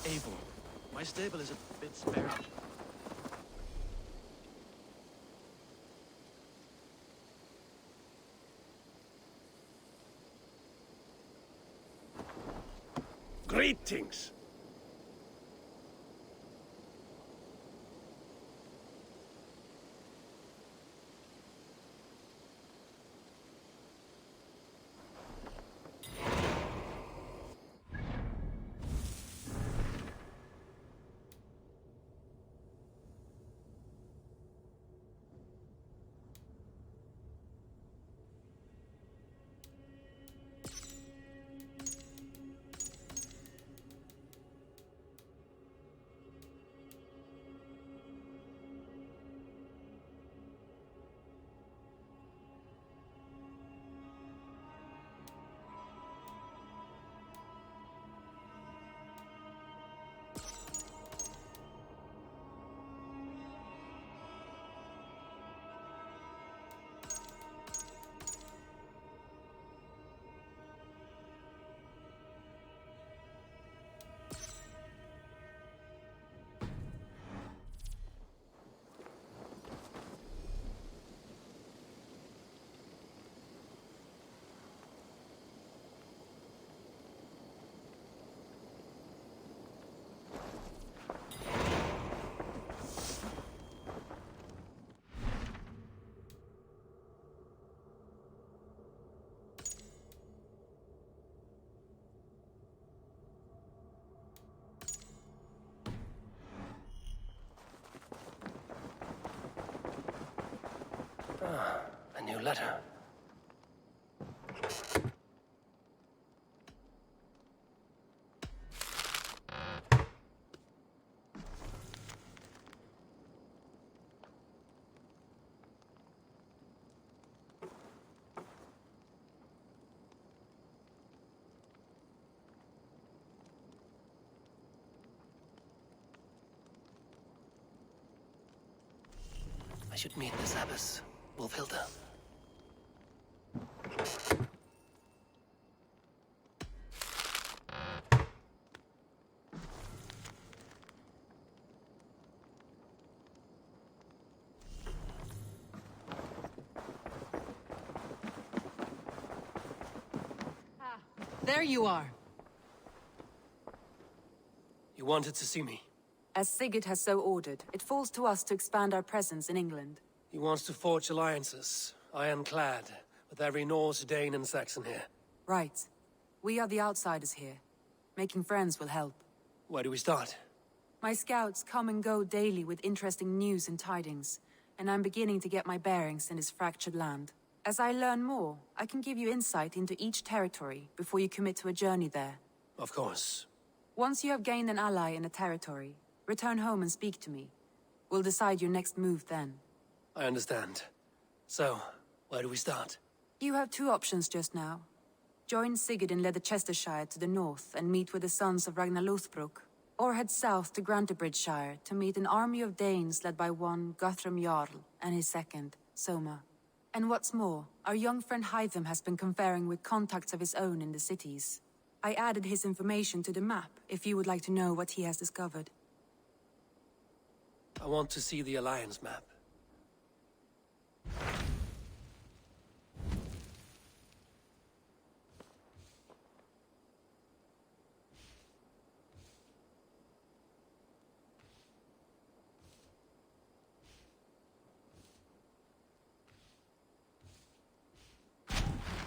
Eivor, my stable is a bit spare. Greetings! Ah, a new letter. I should meet this abbess, Wolfhilda. There you are. You wanted to see me? As Sigurd has so ordered, it falls to us to expand our presence in England. He wants to forge alliances, ironclad, with every Norse, Dane, and Saxon here. Right. We are the outsiders here. Making friends will help. Where do we start? My scouts come and go daily with interesting news and tidings, and I'm beginning to get my bearings in this fractured land. As I learn more, I can give you insight into each territory before you commit to a journey there. Of course. Once you have gained an ally in a territory, return home and speak to me. We'll decide your next move then. I understand. So, where do we start? You have two options just now. Join Sigurd in Leicestershire to the north and meet with the sons of Ragnar Lothbrok, or head south to Grantebridgescire to meet an army of Danes led by one Guthrum Jarl and his second, Soma. And what's more, our young friend Hytham has been conferring with contacts of his own in the cities. I added his information to the map if you would like to know what he has discovered. I want to see the Alliance map.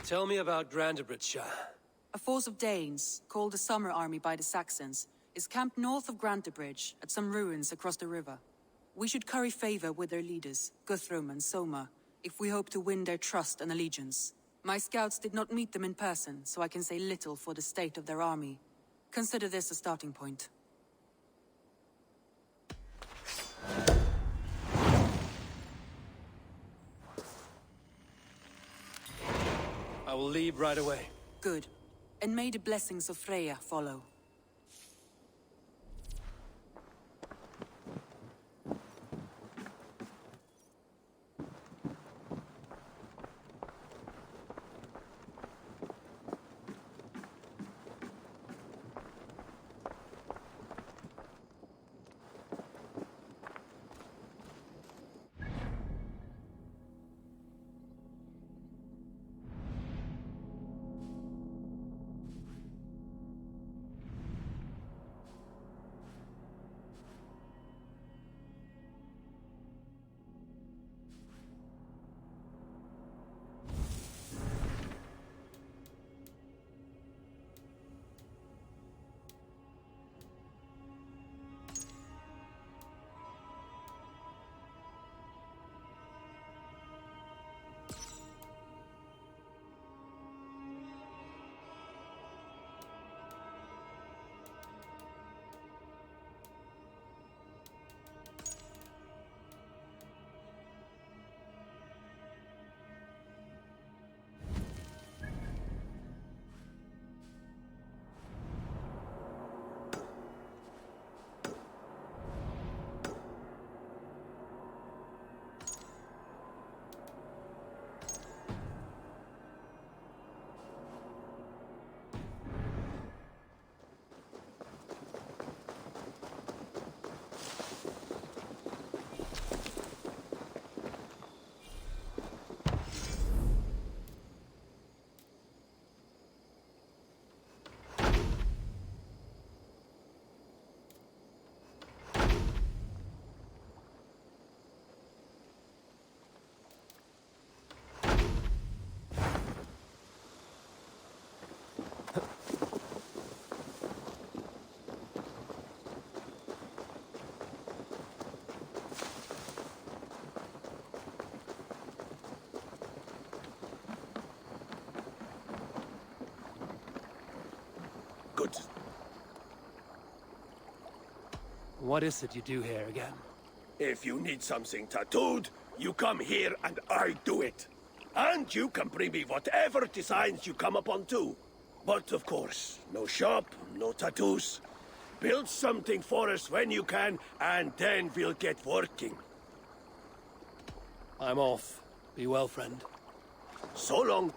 Tell me about Grantebridgescire. A force of Danes, called the Summer Army by the Saxons, is camped north of Grantebridge at some ruins across the river. We should curry favor with their leaders, Guthrum and Soma, if we hope to win their trust and allegiance. My scouts did not meet them in person, so I can say little for the state of their army. Consider this a starting point. I will leave right away. Good. And may the blessings of Freya follow. Good. What is it you do here again? If you need something tattooed, you come here and I do it. And you can bring me whatever designs you come upon too. But of course, no shop, no tattoos. Build something for us when you can, and then we'll get working. I'm off. Be well, friend. So long.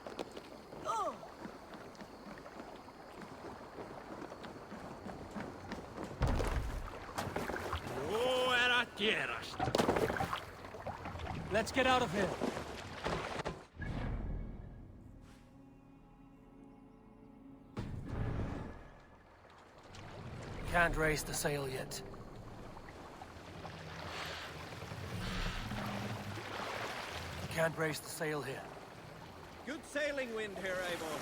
Let's get out of here. can't raise the sail yet. Can't raise the sail here. Good sailing wind here, Eivor.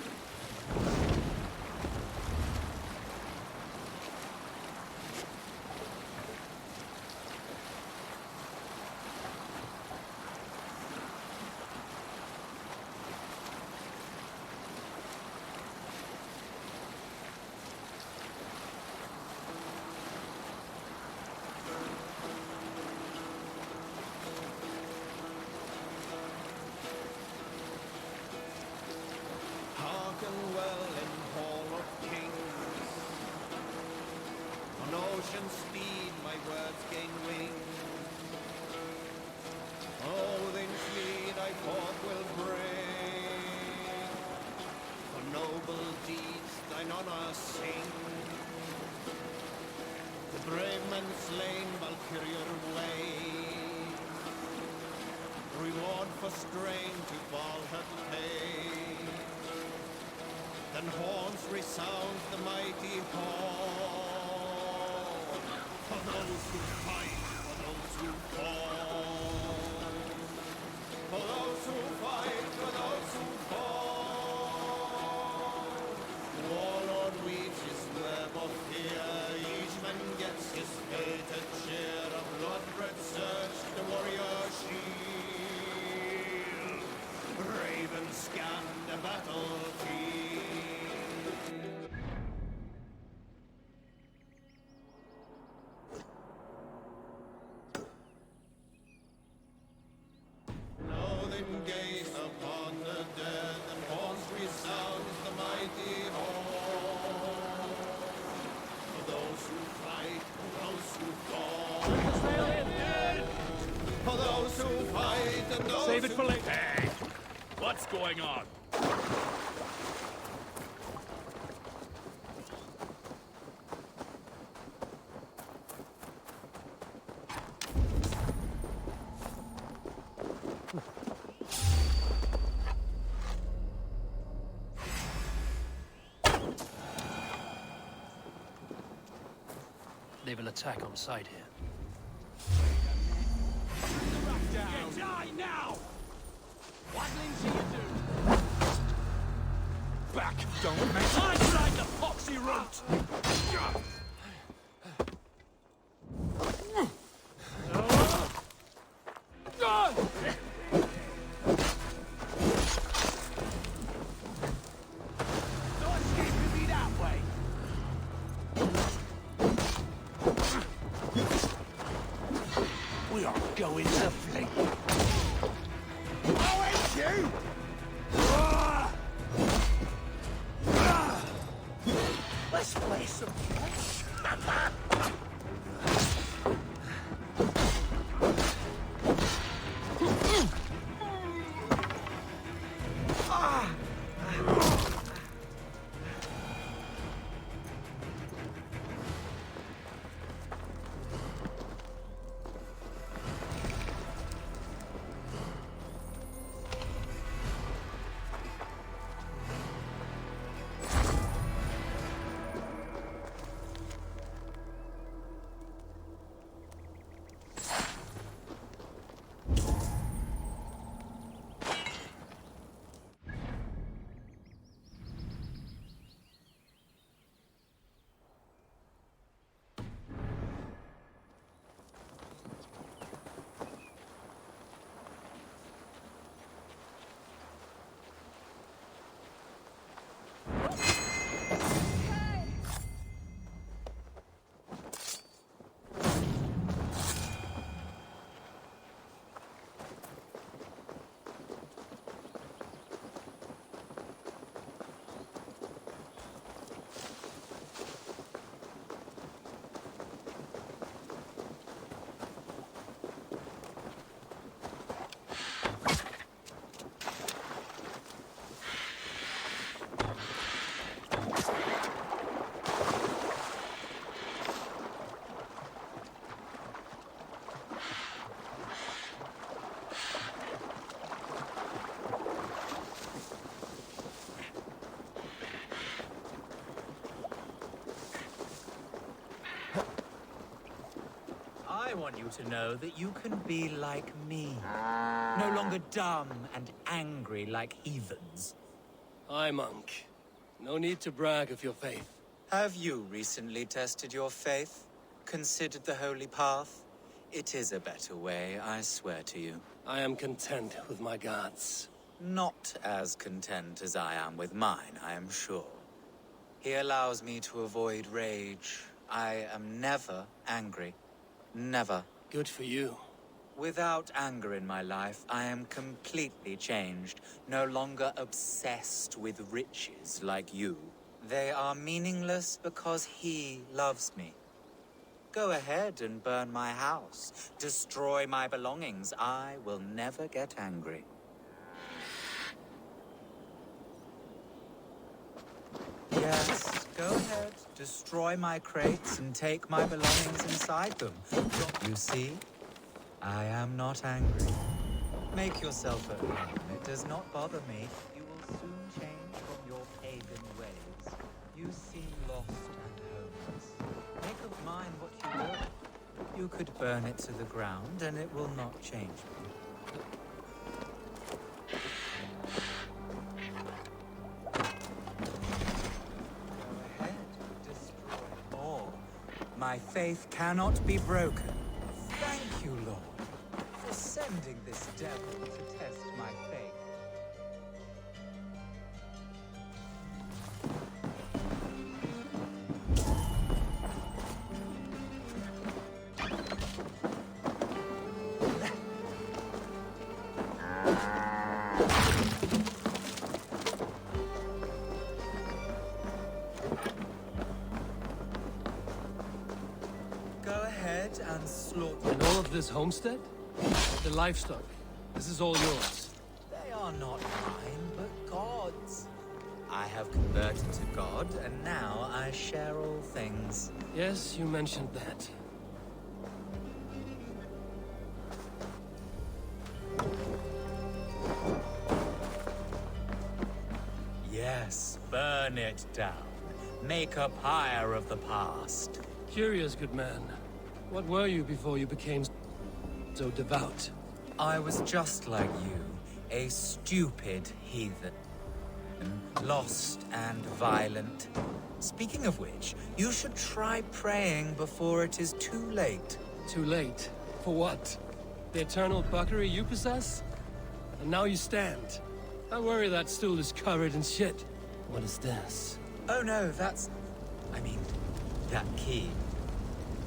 Hearken well in Hall of Kings. On ocean speed my words gain wings. Odin's mead I forth will bring. For noble deeds thine honor sing. The brave men slain Valkyrier way. Reward for strain to Valhalla pay. Then horns resound the mighty horn. For those who fight, for those who fall. For those who fight, for those who fall. Warlord weeps his web of fear. Each man gets his fated share of blood-red surge, the warrior shield. Ravens scan the battlefield. Loathing gaze upon the dead, and horns resounds the mighty horn. For those who fight, for those who fall. For those who fight and those Save it who for later. Hey, what's going on? They will attack on sight here. Die now! Waddling to you do. Back, don't make I tried the foxy route! Don't escape me that way! We are going to flee. I'll hate you! Let's play some catch. want you to know that you can be like me. No longer dumb and angry like heathens. Aye, monk. No need to brag of your faith. Have you recently tested your faith? Considered the holy path? It is a better way, I swear to you. I am content with my gods. Not as content as I am with mine, I am sure. He allows me to avoid rage. I am never angry. Never. Good for you. Without anger in my life, I am completely changed. No longer obsessed with riches like you. They are meaningless because he loves me. Go ahead and burn my house. Destroy my belongings. I will never get angry. Yes, go ahead. Destroy my crates and take my belongings inside them. You see? I am not angry. Make yourself at home. It does not bother me. You will soon change from your pagan ways. You seem lost and homeless. Make of mine what you will. You could burn it to the ground and it will not change me. My faith cannot be broken. Thank you, Lord, for sending this devil to test my faith. And slaughter. And all of this homestead? The livestock. This is all yours. They are not mine, but God's. I have converted to God, and now I share all things. Yes, you mentioned that. Yes, burn it down. Make a pyre of the past. Curious, good man. What were you before you became so devout? I was just like you, a stupid heathen. Lost and violent. Speaking of which, you should try praying before it is too late. Too late? For what? The eternal buckery you possess? And now you stand. I worry that stool is covered in shit. What is this? Oh no, that's... I mean, that key.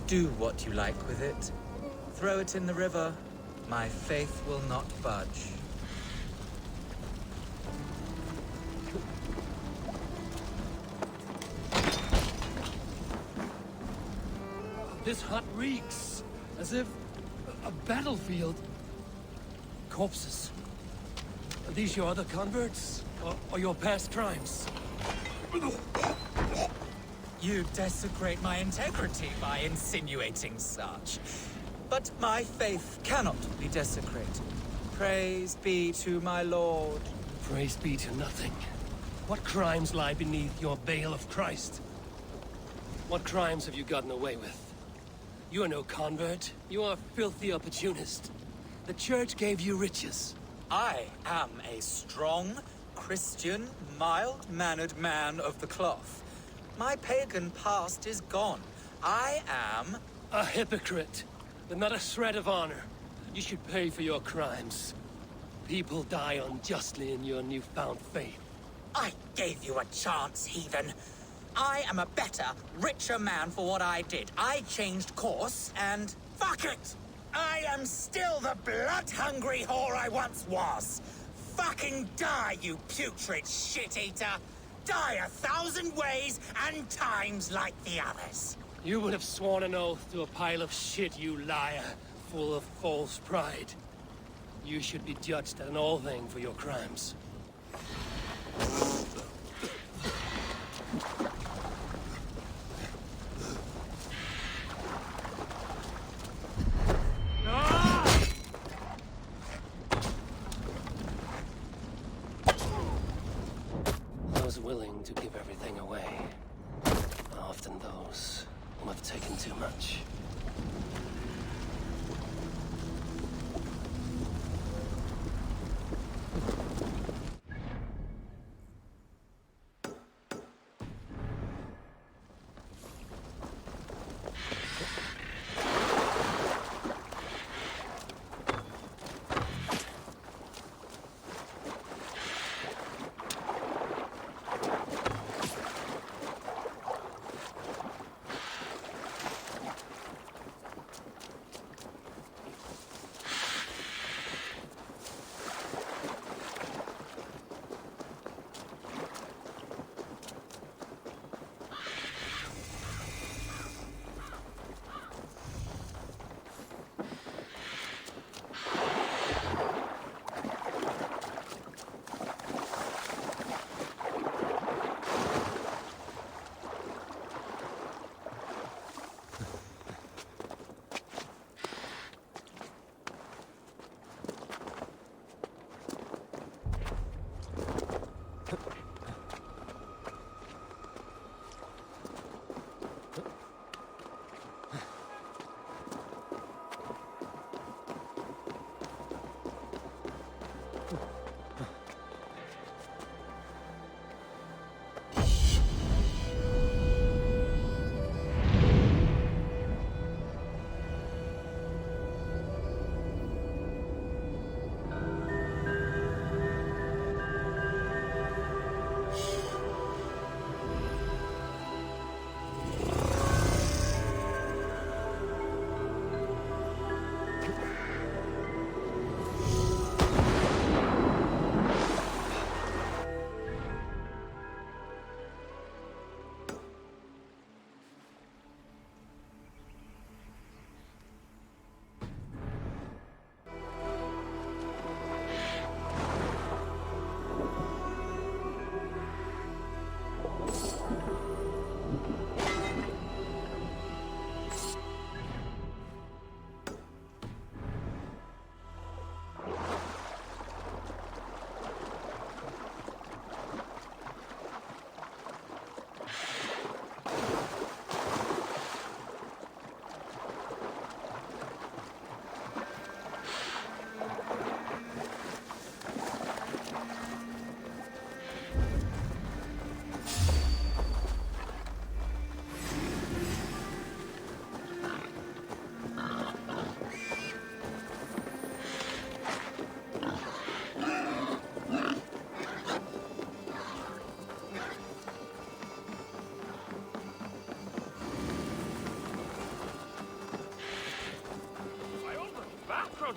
Do what you like with it. Throw it in the river. My faith will not budge. This hut reeks, as if a battlefield. Corpses. Are these your other converts? Or your past crimes? You desecrate my integrity by insinuating such. But my faith cannot be desecrated. Praise be to my Lord. Praise be to nothing. What crimes lie beneath your veil of Christ? What crimes have you gotten away with? You are no convert. You are a filthy opportunist. The church gave you riches. I am a strong, Christian, mild-mannered man of the cloth. My pagan past is gone. I am... a hypocrite, but not a shred of honor. You should pay for your crimes. People die unjustly in your newfound faith. I gave you a chance, heathen. I am a better, richer man for what I did. I changed course, and fuck it! I am still the blood-hungry whore I once was. Fucking die, you putrid shit-eater! Die 1,000 ways and times like the others. You would have sworn an oath to a pile of shit, you liar, full of false pride. You should be judged at an all thing for your crimes. Those willing to give everything away are often those who have taken too much.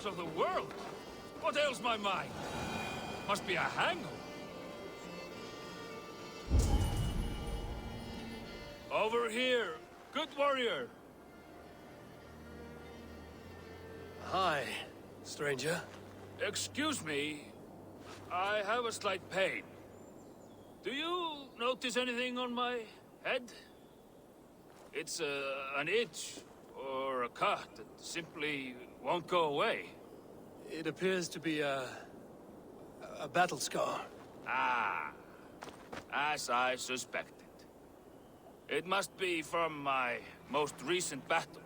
parts of the world? What ails my mind? Must be a hangover. Over here, good warrior. Hi, stranger. Excuse me, I have a slight pain. Do you notice anything on my head? It's an itch or a cut that simply won't go away. It appears to be a battle scar. Ah, as I suspected. It must be from my most recent battle.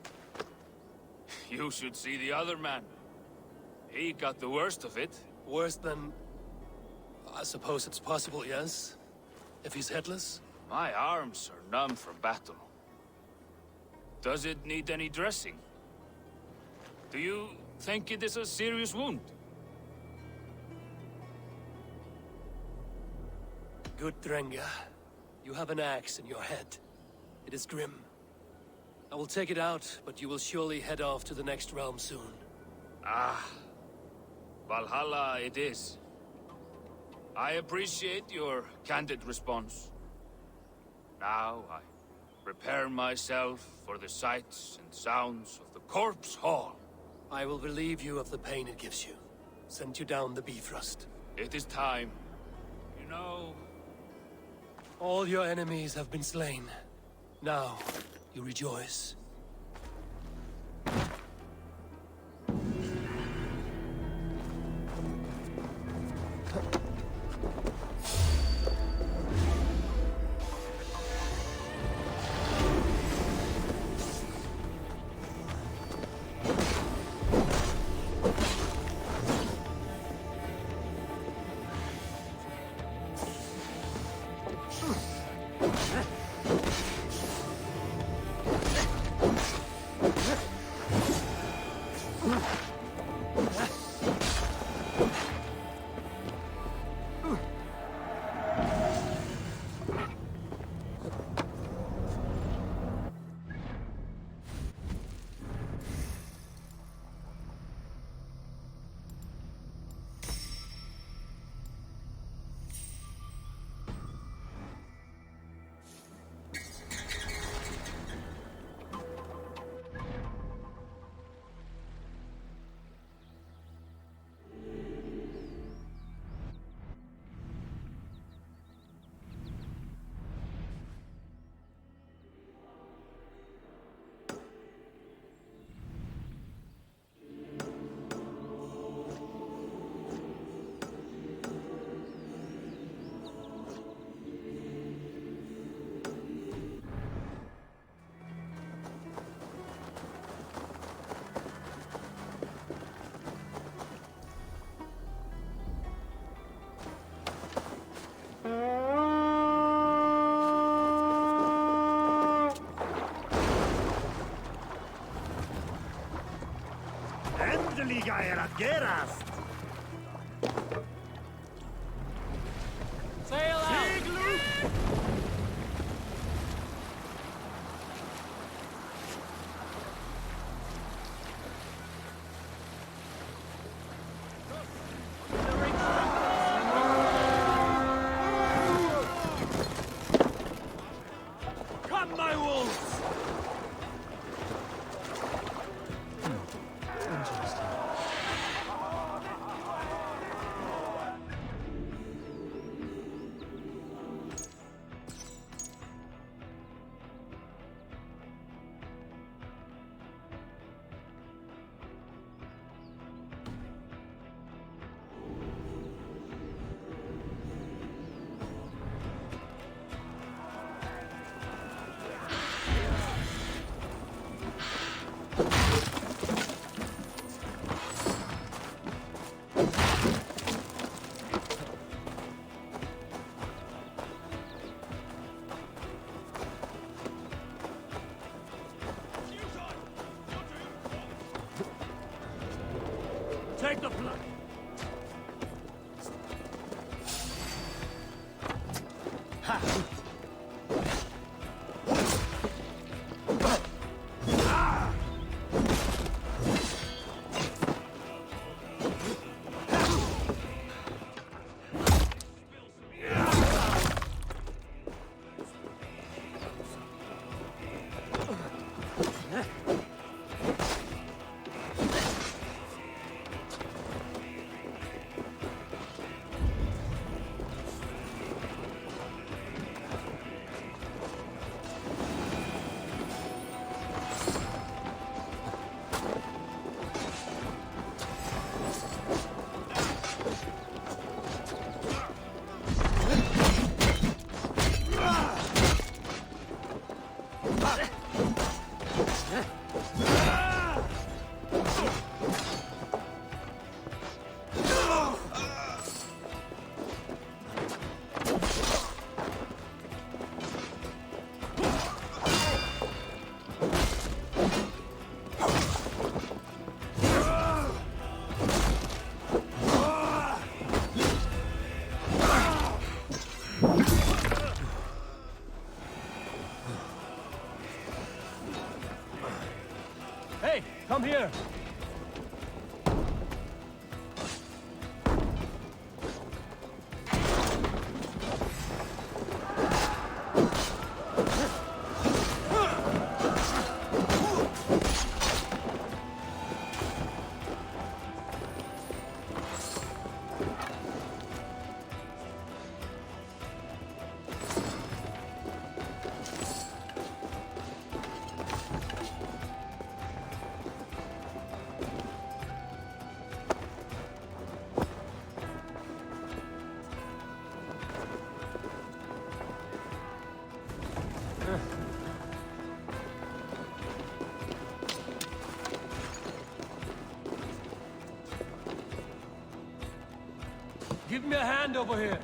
You should see the other man. He got the worst of it. Worse than... I suppose it's possible, yes? If he's headless? My arms are numb from battle. Does it need any dressing? Do you think it is a serious wound? Good, Drenga. You have an axe in your head. It is grim. I will take it out, but you will surely head off to the next realm soon. Ah, Valhalla it is. I appreciate your candid response. Now I prepare myself for the sights and sounds of the corpse hall. I will relieve you of the pain it gives you. Send you down the Bifrost. It is time. You know... All your enemies have been slain. Now, you rejoice. Endeliga er att gerast! Sail out! Come, my wolves! Take the blood. Ha! Come here. Give me a hand over here.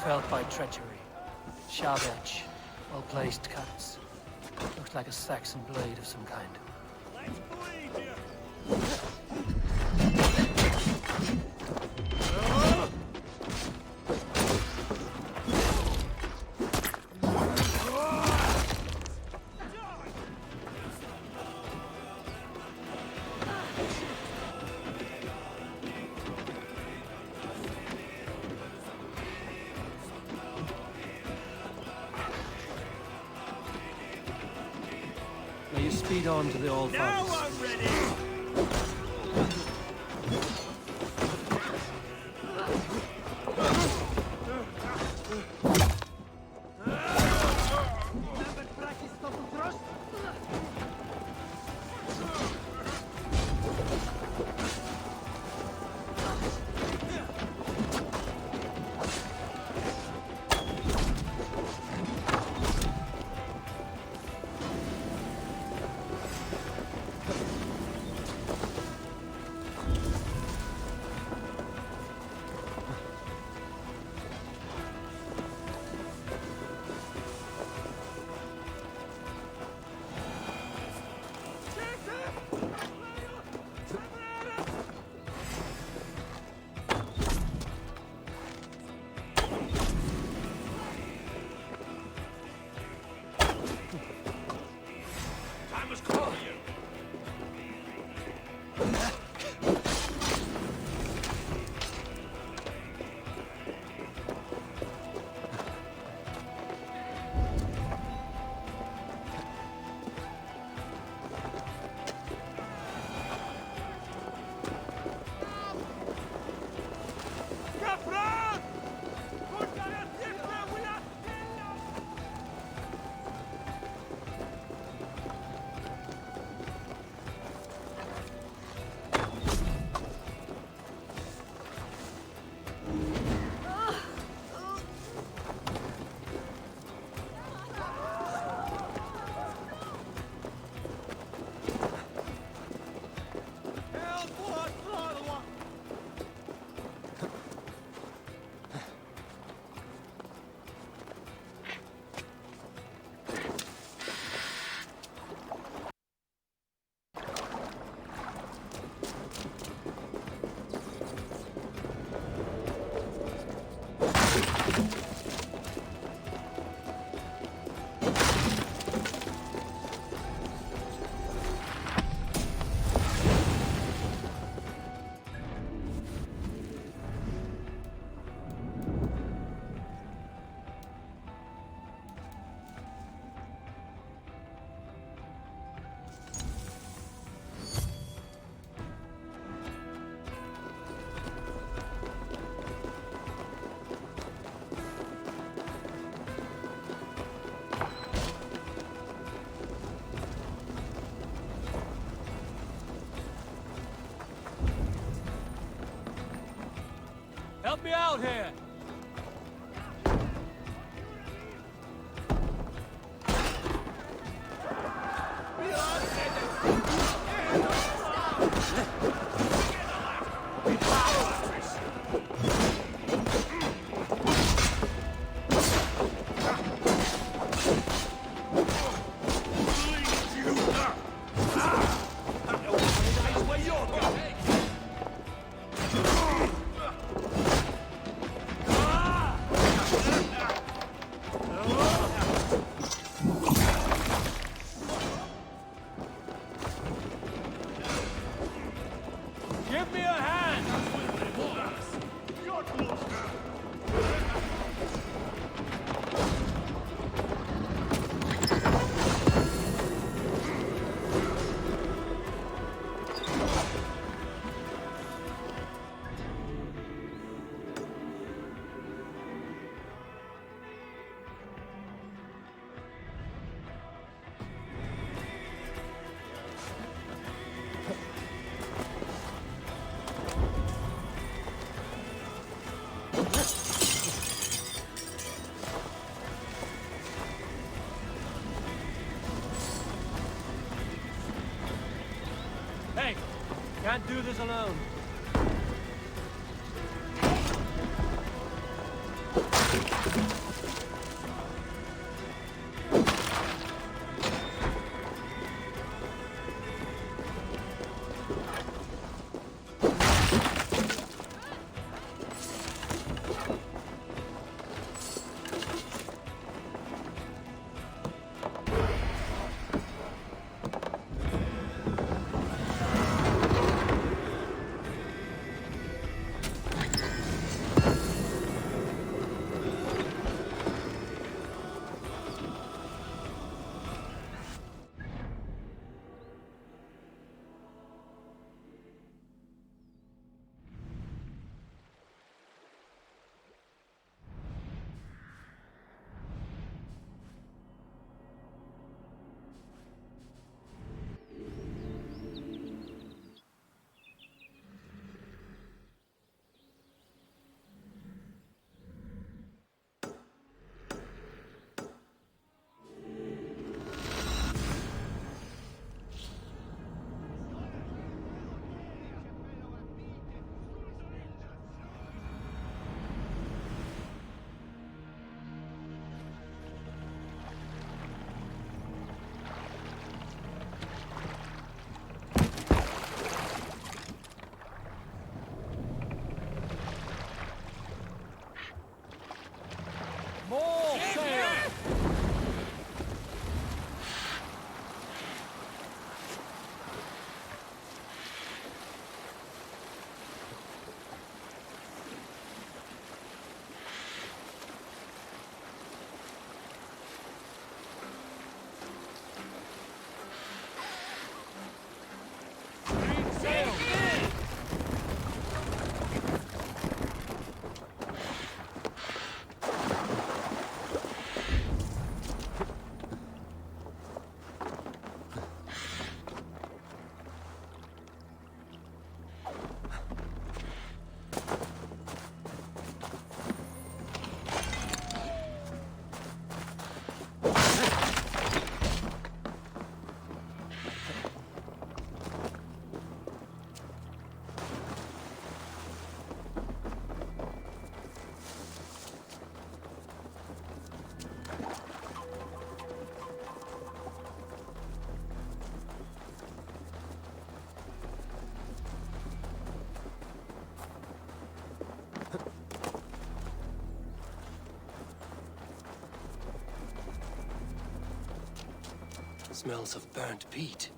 Felled by treachery. Sharp edge. Well-placed cuts. Looks like a Saxon blade of some kind. May you speed on to the All Fathers. Now I'm ready! Help me out here! can't do this alone. More sail! Smells of burnt peat.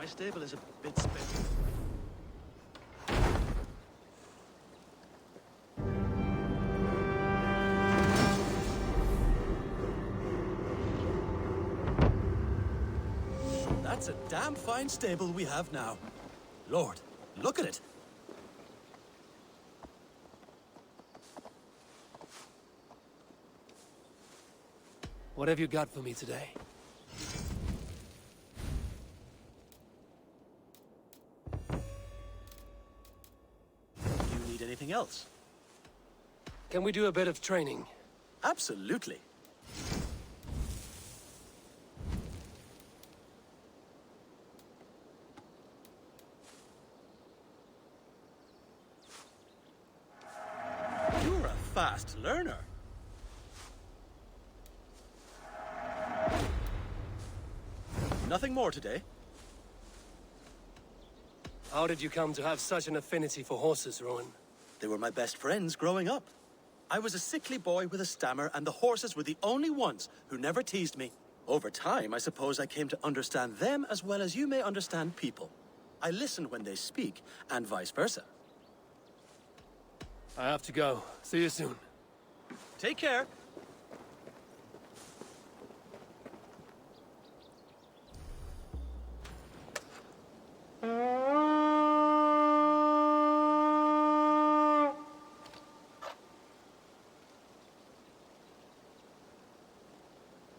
stable is a bit spare. That's a damn fine stable we have now. Lord, look at it. What have you got for me today? Do you need anything else? Can we do a bit of training? Absolutely. You're a fast learner. Nothing more today? How did you come to have such an affinity for horses, Rowan? They were my best friends growing up. I was a sickly boy with a stammer, and the horses were the only ones who never teased me. Over time, I suppose I came to understand them as well as you may understand people. I listen when they speak, and vice versa. I have to go. See you soon. Take care.